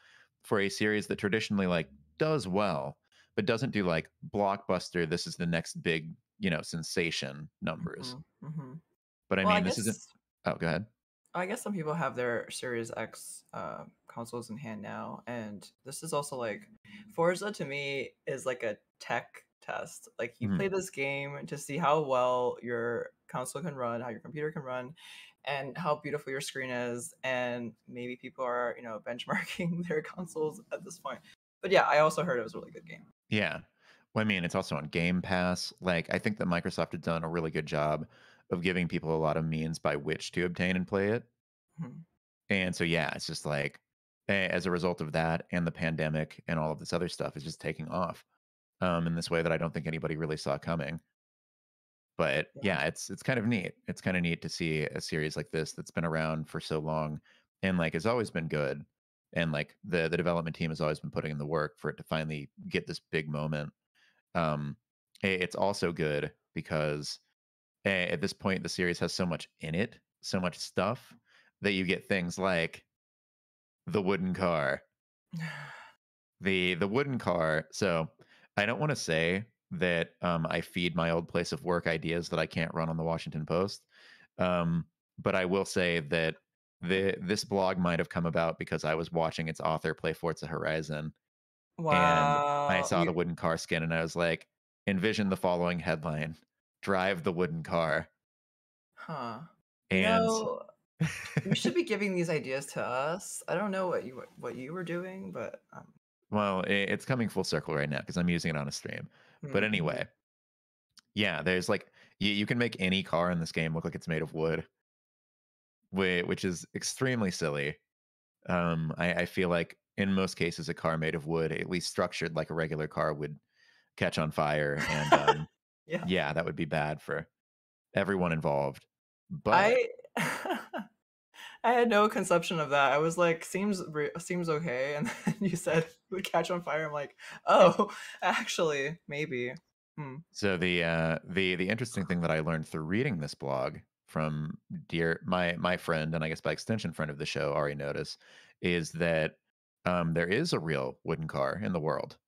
Speaker 1: for a series that traditionally like does well, but doesn't do like blockbuster. This is the next big, sensation numbers.
Speaker 2: Hmm.
Speaker 1: But I
Speaker 2: Well,
Speaker 1: mean, this isn't. Oh, go ahead.
Speaker 2: I guess some people have their Series X consoles in hand now, and this is also like Forza to me is like a tech test. Like you
Speaker 1: Mhm.
Speaker 2: play this game to see how well your console can run, how your computer can run, and how beautiful your screen is. And maybe people are, benchmarking their consoles at this point. But yeah, I also heard it was a really good game.
Speaker 1: Yeah. Well, I mean, it's also on Game Pass. Like, I think that Microsoft had done a really good job of giving people a lot of means by which to obtain and play it.
Speaker 2: Mhm.
Speaker 1: And so, yeah, it's just like, as a result of that and the pandemic and all of this other stuff is just taking off in this way that I don't think anybody really saw coming. But
Speaker 2: Yeah.
Speaker 1: yeah, it's kind of neat. It's kind of neat to see a series like this that's been around for so long and like has always been good. And like the development team has always been putting in the work for it to finally get this big moment. Um, it's also good because at this point the series has so much in it, so much stuff that you get things like the wooden car. The wooden car. So I don't want to say that I feed my old place of work ideas that I can't run on the Washington Post, but I will say that this blog might have come about because I was watching its author play Forza Horizon, and I
Speaker 2: Wow.
Speaker 1: saw
Speaker 2: You
Speaker 1: the wooden car skin, and I was like, envision the following headline: "Drive the wooden car."
Speaker 2: huh. You
Speaker 1: And
Speaker 2: know, you should be giving these ideas to us. I don't know what you were doing, but
Speaker 1: well, it's coming full circle right now because I'm using it on a stream. But
Speaker 2: mm-hmm.
Speaker 1: anyway, yeah, there's like you can make any car in this game look like it's made of wood, which is extremely silly. I feel like in most cases, a car made of wood, at least structured like a regular car, would catch on fire, and
Speaker 2: Yeah.
Speaker 1: yeah, that would be bad for everyone involved. But
Speaker 2: I I had no conception of that. I was like, seems okay, and then you said it would catch on fire. I'm like, oh, actually, maybe. Hmm.
Speaker 1: so the interesting thing that I learned through reading this blog from dear my friend, and I guess by extension friend of the show, Ari Notice, is that there is a real wooden car in the world.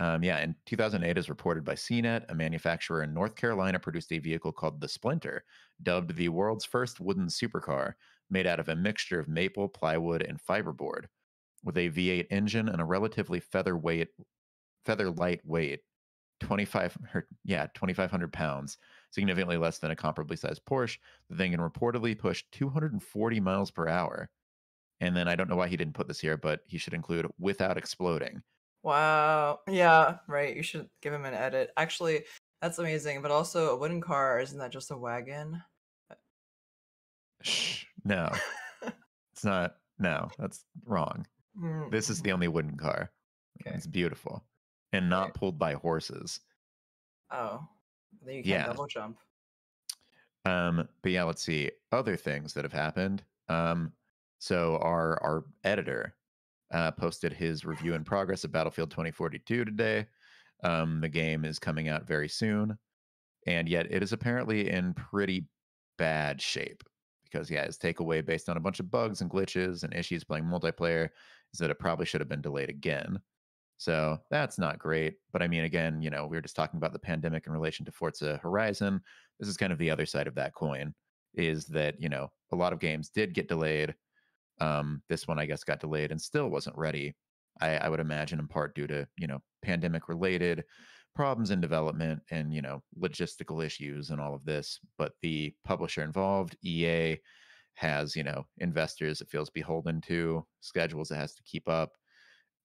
Speaker 1: Yeah, in 2008, as reported by CNET, a manufacturer in North Carolina produced a vehicle called the Splinter, dubbed the world's first wooden supercar, made out of a mixture of maple, plywood, and fiberboard, with a V8 engine and a relatively feather lightweight 2,500 pounds, significantly less than a comparably sized Porsche. The thing can reportedly push 240 miles per hour. And then I don't know why he didn't put this here, but he should include without exploding.
Speaker 2: Wow. Yeah. Right. You should give him an edit. Actually, that's amazing. But also, a wooden car isn't that just a wagon?
Speaker 1: Shh, no. It's not. No, that's wrong. This is
Speaker 2: Mm-hmm.
Speaker 1: the only wooden car.
Speaker 2: Okay.
Speaker 1: It's beautiful and
Speaker 2: Right.
Speaker 1: not pulled by horses.
Speaker 2: Oh, then you can't
Speaker 1: Yeah.
Speaker 2: double jump.
Speaker 1: But yeah, let's see other things that have happened. So our editor posted his review in progress of Battlefield 2042 today. The game is coming out very soon, and yet it is apparently in pretty bad shape because yeah, his takeaway based on a bunch of bugs and glitches and issues playing multiplayer is that it probably should have been delayed again. So that's not great. But I mean, again, we were just talking about the pandemic in relation to Forza Horizon. This is kind of the other side of that coin is that, a lot of games did get delayed. This one, I guess, got delayed and still wasn't ready. I would imagine in part due to, pandemic related problems in development and, logistical issues and all of this, but the publisher involved, EA, has, investors it feels beholden to, schedules it has to keep up.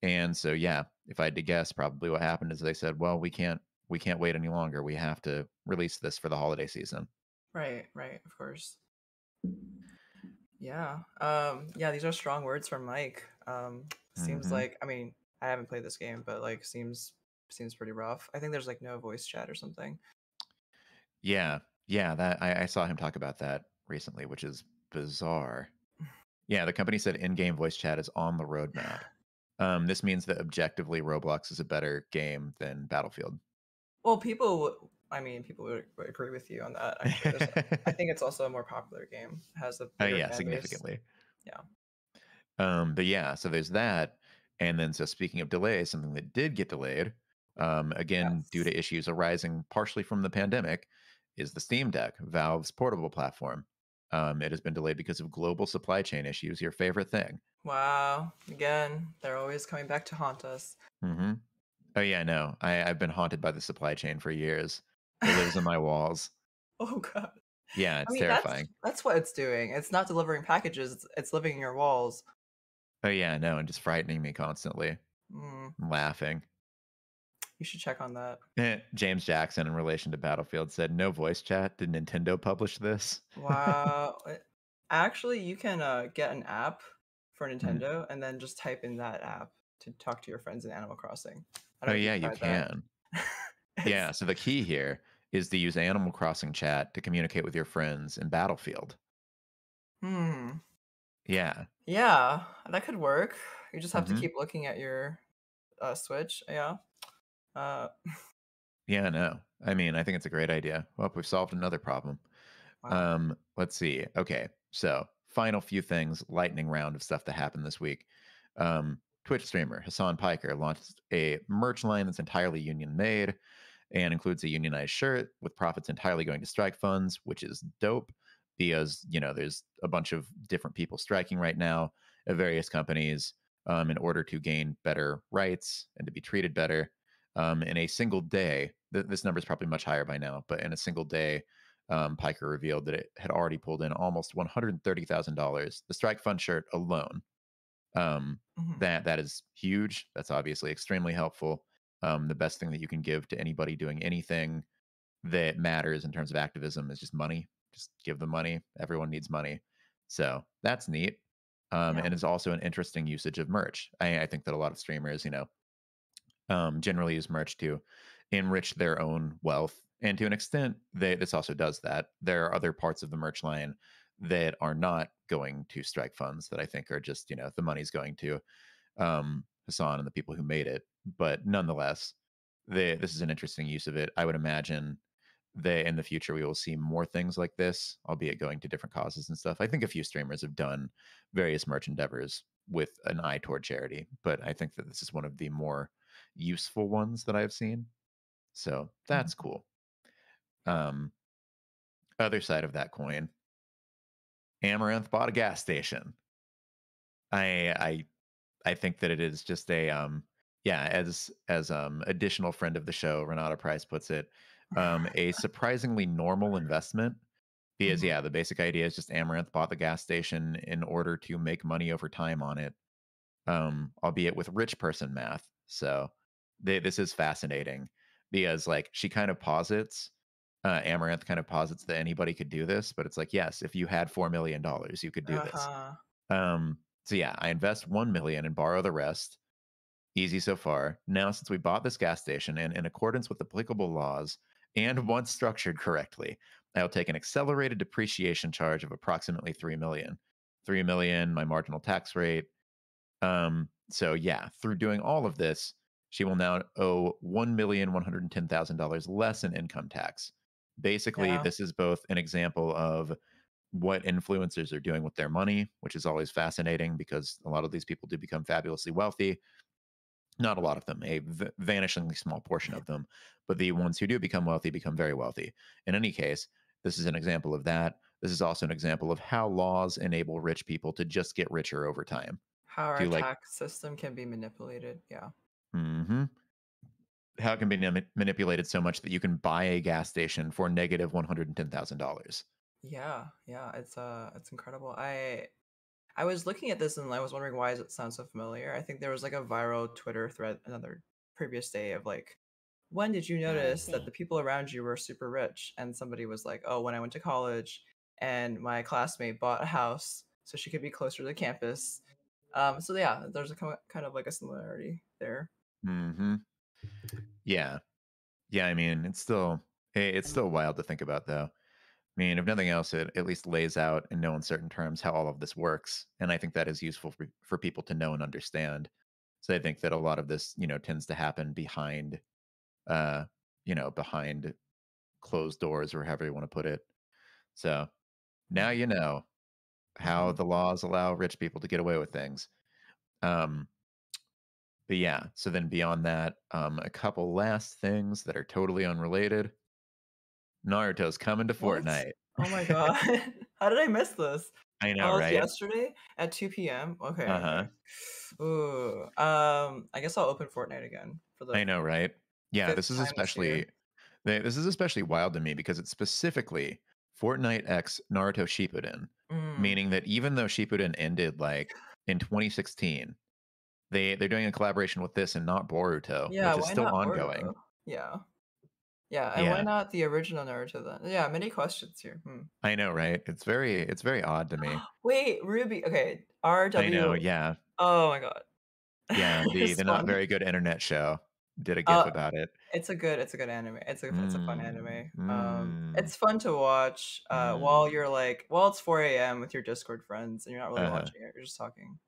Speaker 1: And so, yeah, if I had to guess, probably what happened is they said, well, we can't wait any longer. We have to release this for the holiday season.
Speaker 2: Right, of course. Yeah. Yeah, these are strong words from Mike. Seems
Speaker 1: Hmm.
Speaker 2: like, I mean, I haven't played this game, but like seems pretty rough. I think there's like no voice chat or something.
Speaker 1: Yeah, yeah, that I saw him talk about that recently, which is bizarre. Yeah, the company said in-game voice chat is on the roadmap. This means that objectively, Roblox is a better game than Battlefield.
Speaker 2: Well, people would agree with you on that. Actually, I think it's also a more popular game. It has a
Speaker 1: Oh
Speaker 2: bigger
Speaker 1: yeah,
Speaker 2: fan base.
Speaker 1: significantly.
Speaker 2: Yeah.
Speaker 1: But yeah, so there's that, and then so speaking of delays, something that did get delayed, again due
Speaker 2: Yes.
Speaker 1: to issues arising partially from the pandemic, is the Steam Deck, Valve's portable platform. It has been delayed because of global supply chain issues. Your favorite thing?
Speaker 2: Wow. Again, they're always coming back to haunt us.
Speaker 1: Hmm. Oh yeah, no, I've been haunted by the supply chain for years. It lives in my walls.
Speaker 2: Oh god.
Speaker 1: Yeah,
Speaker 2: I
Speaker 1: it's
Speaker 2: mean,
Speaker 1: terrifying.
Speaker 2: that's what it's doing. It's not delivering packages. It's living in your walls.
Speaker 1: Oh yeah, no, and just frightening me constantly.
Speaker 2: Mm,
Speaker 1: I'm laughing.
Speaker 2: you should check on that.
Speaker 1: James Jackson, in relation to Battlefield, said, "No voice chat. Did Nintendo publish this?"
Speaker 2: Wow. Actually, you can get an app for
Speaker 1: Mm.
Speaker 2: Nintendo and then just type in that app to talk to your friends in Animal Crossing. I
Speaker 1: Oh
Speaker 2: don't know if
Speaker 1: yeah,
Speaker 2: you've
Speaker 1: you
Speaker 2: tried that.
Speaker 1: can.
Speaker 2: It's
Speaker 1: Yeah, so the key here is to use Animal Crossing chat to communicate with your friends in Battlefield.
Speaker 2: hmm.
Speaker 1: Yeah.
Speaker 2: Yeah, that could work. You just have to
Speaker 1: Hmm.
Speaker 2: keep looking at your Switch. Yeah. Uh,
Speaker 1: Yeah, no. I mean, I think it's a great idea. Well, we've solved another problem.
Speaker 2: wow.
Speaker 1: Let's see. Okay, so final few things, lightning round of stuff that happened this week. Twitch streamer Hassan Piker launched a merch line that's entirely union made and includes a unionized shirt with profits entirely going to strike funds, which is dope because, there's a bunch of different people striking right now at various companies in order to gain better rights and to be treated better. In a single day, this number is probably much higher by now, but in a single day, Piker revealed that it had already pulled in almost $130,000. The strike fund shirt alone. Um,
Speaker 2: Mhm.
Speaker 1: that is huge. That's obviously extremely helpful. The best thing that you can give to anybody doing anything that matters in terms of activism is just money. Just give them money. Everyone needs money. So that's neat.
Speaker 2: Yeah.
Speaker 1: And it's also an interesting usage of merch. I think that a lot of streamers, generally use merch to enrich their own wealth. And to an extent, this also does that. There are other parts of the merch line that are not going to strike funds that I think are just, the money's going to Hassan and the people who made it. But nonetheless, this is an interesting use of it. I would imagine that in the future we will see more things like this, albeit going to different causes and stuff. I think a few streamers have done various merch endeavors with an eye toward charity, but I think that this is one of the more useful ones that I've seen. So
Speaker 2: Mhm.
Speaker 1: that's cool. Um, Other side of that coin, Amaranth bought a gas station. I I think that it is just a yeah, as additional friend of the show, Renata Price puts it, a surprisingly normal investment. Because
Speaker 2: Mhm.
Speaker 1: yeah, the basic idea is just Amaranth bought the gas station in order to make money over time on it, albeit with rich person math. So this is fascinating because like she kind of posits, Amaranth kind of posits that anybody could do this, but it's like yes, if you had $4 million, you could do this.
Speaker 2: Uh-huh.
Speaker 1: So yeah, I invest 1 million and borrow the rest. Easy so far. Now, since we bought this gas station and in accordance with applicable laws and once structured correctly, I'll take an accelerated depreciation charge of approximately 3 million. 3 million, my marginal tax rate. So yeah, through doing all of this, she will now owe $1,110,000 less in income tax. Basically,
Speaker 2: Yeah.
Speaker 1: this is both an example of what influencers are doing with their money, which is always fascinating because a lot of these people do become fabulously wealthy. Not a lot of them, a vanishingly small portion of them, but the ones who do become wealthy become very wealthy. In any case, this is an example of that. This is also an example of how laws enable rich people to just get richer over time.
Speaker 2: How our
Speaker 1: To like,
Speaker 2: tax system can be manipulated. Yeah.
Speaker 1: hmm how it can be manipulated so much that you can buy a gas station for negative $110,000.
Speaker 2: Yeah, yeah, it's incredible. I was looking at this and I was wondering why does it sound so familiar? I think there was like a viral Twitter thread another previous day of like, when did you notice that the people around you were super rich? And somebody was like, oh, when I went to college and my classmate bought a house so she could be closer to campus. So yeah, there's a kind of like a similarity there.
Speaker 1: Hmm. Yeah. Yeah, I mean, it's still wild to think about, though. I mean, if nothing else, it at least lays out in no uncertain terms how all of this works, and I think that is useful for people to know and understand. So I think that a lot of this, tends to happen behind, uh, behind closed doors, or however you want to put it. So now you know how
Speaker 2: Mhm.
Speaker 1: the laws allow rich people to get away with things. Um, but yeah, so then beyond that, a couple last things that are totally unrelated. Naruto's coming to
Speaker 2: What?
Speaker 1: Fortnite.
Speaker 2: Oh my god. How did I miss this?
Speaker 1: I know,
Speaker 2: Oh, it's
Speaker 1: right?
Speaker 2: yesterday at 2 p.m. Okay,
Speaker 1: Uh-huh.
Speaker 2: okay. Ooh, I guess I'll open Fortnite again for the
Speaker 1: I know, right? Yeah,
Speaker 2: fifth time this year.
Speaker 1: this is especially wild to me because it's specifically Fortnite X Naruto Shippuden,
Speaker 2: Mm.
Speaker 1: meaning that even though Shippuden ended like in 2016, they're doing a collaboration with this and not Boruto,
Speaker 2: Yeah,
Speaker 1: which is
Speaker 2: why
Speaker 1: still
Speaker 2: not
Speaker 1: ongoing.
Speaker 2: Boruto? Yeah. Yeah, and why
Speaker 1: Yeah,
Speaker 2: not the original Naruto then? Yeah, many questions here. Hmm.
Speaker 1: I know, right? It's very odd to me.
Speaker 2: Wait, Ruby. Okay,
Speaker 1: I know,
Speaker 2: RW.
Speaker 1: yeah.
Speaker 2: Oh my god.
Speaker 1: Yeah, the
Speaker 2: It's
Speaker 1: not
Speaker 2: fun.
Speaker 1: very good internet show did a gif
Speaker 2: Uh,
Speaker 1: about it.
Speaker 2: it's a good anime. It's a fun
Speaker 1: Mm,
Speaker 2: anime.
Speaker 1: mm,
Speaker 2: It's fun to watch, while
Speaker 1: mm.
Speaker 2: you're like while it's 4 a.m. with your Discord friends and you're not really
Speaker 1: Uh-huh.
Speaker 2: watching it, you're just talking.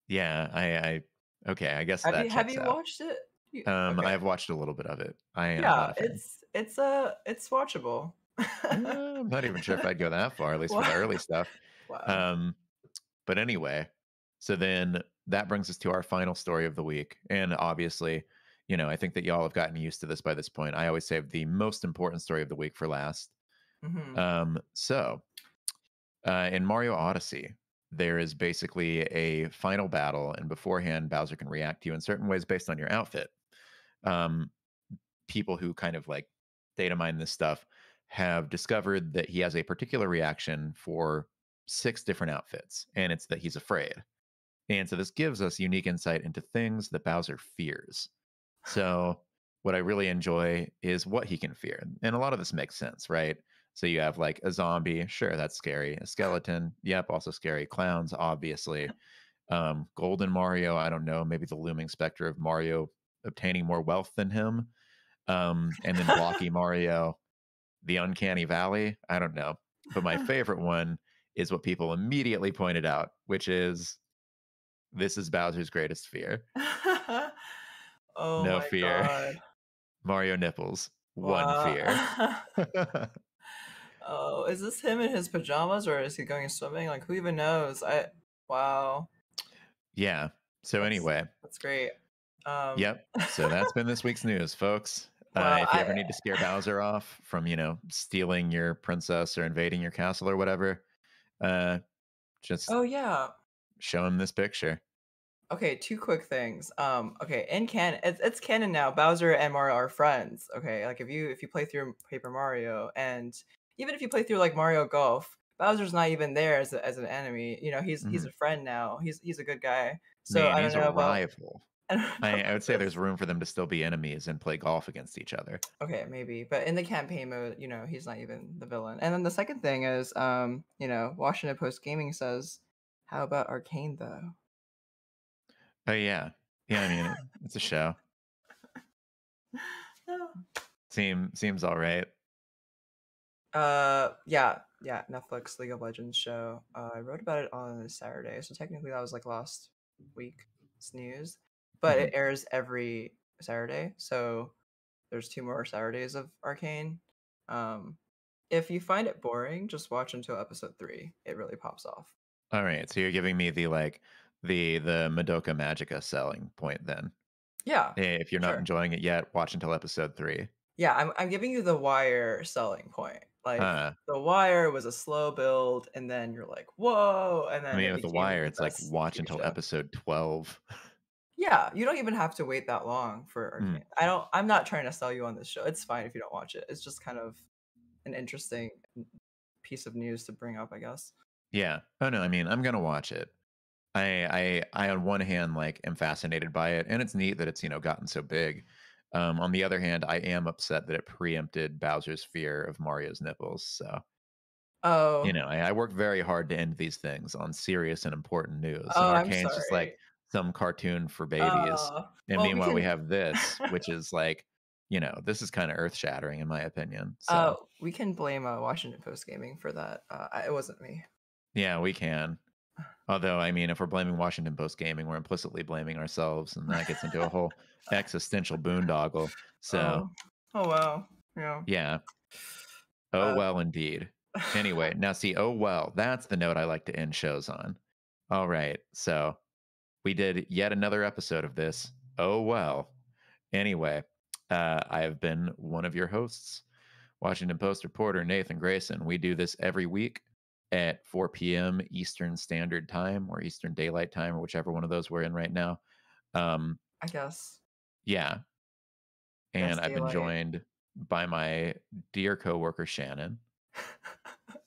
Speaker 1: Yeah, okay, I guess
Speaker 2: Have
Speaker 1: that
Speaker 2: you have
Speaker 1: checks
Speaker 2: you
Speaker 1: out.
Speaker 2: watched it? Okay.
Speaker 1: I've watched a little bit of it. I am not
Speaker 2: Yeah,
Speaker 1: a fan.
Speaker 2: it's watchable.
Speaker 1: I'm not even sure if I'd go that far, at least for
Speaker 2: Wow.
Speaker 1: the early stuff.
Speaker 2: Wow.
Speaker 1: Um, but anyway, so then that brings us to our final story of the week. And obviously, I think that y'all have gotten used to this by this point. I always save the most important story of the week for last.
Speaker 2: Mhm.
Speaker 1: So in Mario Odyssey, there is basically a final battle, and beforehand, Bowser can react to you in certain ways based on your outfit. Um, People who kind of like data mine this stuff have discovered that he has a particular reaction for 6 different outfits, and it's that he's afraid. And so this gives us unique insight into things that Bowser fears. So what I really enjoy is what he can fear. And a lot of this makes sense, right? So you have like a zombie, sure, that's scary. A skeleton, yep, also scary. Clowns, obviously. Golden Mario, I don't know, maybe the looming specter of Mario obtaining more wealth than him. And then Blocky Mario, the Uncanny Valley, I don't know. But my favorite one is what people immediately pointed out, which is this is Bowser's greatest fear.
Speaker 2: Oh
Speaker 1: No
Speaker 2: my
Speaker 1: fear.
Speaker 2: god.
Speaker 1: Mario nipples. One
Speaker 2: Wow.
Speaker 1: fear.
Speaker 2: Oh, is this him in his pajamas or is he going swimming? Like, who even knows? Wow.
Speaker 1: Yeah. So
Speaker 2: That's
Speaker 1: anyway,
Speaker 2: that's great. Um,
Speaker 1: yep. So that's been this week's news, folks.
Speaker 2: well,
Speaker 1: If you ever need to scare Bowser off from, stealing your princess or invading your castle or whatever, uh, just
Speaker 2: oh yeah.
Speaker 1: show him this picture.
Speaker 2: Okay, two quick things. Okay, in canon, it's canon now. Bowser and Mario are friends. Okay, like if you play through Paper Mario, and even if you play through like Mario Golf, Bowser's not even there as an enemy. He's
Speaker 1: Mhm.
Speaker 2: a friend now. He's a good guy. So
Speaker 1: Man,
Speaker 2: I don't
Speaker 1: he's a
Speaker 2: know about
Speaker 1: rival.
Speaker 2: I don't know
Speaker 1: I
Speaker 2: about
Speaker 1: would say there's
Speaker 2: this.
Speaker 1: room for them to still be enemies and play golf against each other.
Speaker 2: Okay, maybe, but in the campaign mode, he's not even the villain. And then the second thing is, Washington Post Gaming says, "How about Arcane though?"
Speaker 1: Oh yeah, yeah. I mean, it's a show. Seems all right.
Speaker 2: Yeah, Netflix League of Legends show. I wrote about it on Saturday, so technically that was like last week's news. But
Speaker 1: Mhm.
Speaker 2: it airs every Saturday, so there's 2 more Saturdays of Arcane. Um, if you find it boring, just watch until episode 3. It really pops off.
Speaker 1: All right. So you're giving me the Madoka Magica selling point then.
Speaker 2: Yeah,
Speaker 1: If you're not
Speaker 2: sure.
Speaker 1: enjoying it yet, watch until episode 3.
Speaker 2: Yeah, I'm giving you the Wire selling point. Like
Speaker 1: Uh,
Speaker 2: the Wire was a slow build, and then you're like, whoa, and
Speaker 1: I
Speaker 2: then
Speaker 1: mean,
Speaker 2: it
Speaker 1: with The
Speaker 2: became like
Speaker 1: Wire,
Speaker 2: the
Speaker 1: it's like
Speaker 2: best
Speaker 1: watch
Speaker 2: TV
Speaker 1: until
Speaker 2: show.
Speaker 1: episode 12.
Speaker 2: Yeah, you don't even have to wait that long for
Speaker 1: Mm,
Speaker 2: Arcane. I'm not trying to sell you on this show. It's fine if you don't watch it. It's just kind of an interesting piece of news to bring up, I guess.
Speaker 1: yeah. Oh no, I mean, I'm gonna watch it. I on one hand like am fascinated by it, and it's neat that it's gotten so big. On the other hand, I am upset that it preempted Bowser's fear of Mario's nipples. So
Speaker 2: Oh.
Speaker 1: I work very hard to end these things on serious and important news, and
Speaker 2: Oh, I'm
Speaker 1: Arcane's just like
Speaker 2: sorry.
Speaker 1: some cartoon for babies.
Speaker 2: Oh,
Speaker 1: And
Speaker 2: well, we
Speaker 1: meanwhile, we
Speaker 2: can
Speaker 1: have this, which is like, this is kind of earth shattering in my opinion.
Speaker 2: uh,
Speaker 1: So
Speaker 2: we can blame, Washington Post Gaming for that. It wasn't me.
Speaker 1: yeah, we can. Although, I mean, if we're blaming Washington Post Gaming, we're implicitly blaming ourselves, and that gets into a whole existential boondoggle. So,
Speaker 2: Oh. Oh, wow. Yeah.
Speaker 1: yeah. Oh,
Speaker 2: Uh
Speaker 1: well, indeed. Anyway, now see, oh, well, that's the note I like to end shows on. All right. So, we did yet another episode of this. Oh, well. Anyway, I have been one of your hosts, Washington Post reporter Nathan Grayson. We do this every week at 4 p.m. Eastern Standard Time or Eastern Daylight Time, or whichever one of those we're in right now. Um,
Speaker 2: I guess.
Speaker 1: yeah. And
Speaker 2: Guess
Speaker 1: I've been
Speaker 2: daylight.
Speaker 1: joined by my dear coworker, Shannon,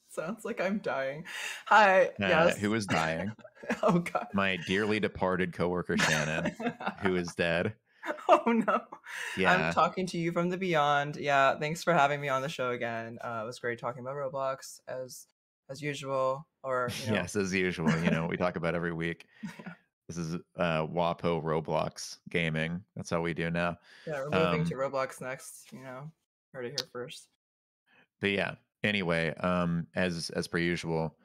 Speaker 2: Sounds like I'm dying. Hi. Yes.
Speaker 1: who is dying,
Speaker 2: Oh god.
Speaker 1: my dearly departed coworker, Shannon, who is dead.
Speaker 2: Oh no. I'm
Speaker 1: Yeah.
Speaker 2: talking to you from the beyond. Yeah, thanks for having me on the show again. It was great talking about Roblox as usual, or
Speaker 1: Yes, as usual. We talk about every week.
Speaker 2: yeah,
Speaker 1: This is WaPo Roblox gaming. That's how we do now.
Speaker 2: yeah, we're moving to
Speaker 1: Um,
Speaker 2: Roblox next. Heard it here first.
Speaker 1: but yeah. Anyway, as per usual,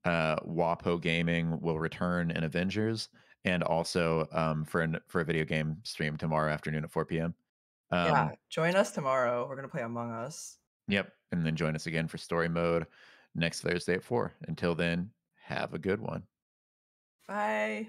Speaker 1: WaPo Gaming will return in Avengers, and also for a video game stream tomorrow afternoon at 4 p.m.
Speaker 2: Yeah,
Speaker 1: Um,
Speaker 2: join us tomorrow. We're gonna play Among Us.
Speaker 1: yep, and then join us again for story mode next Thursday at 4. Until then, have a good one.
Speaker 2: Bye.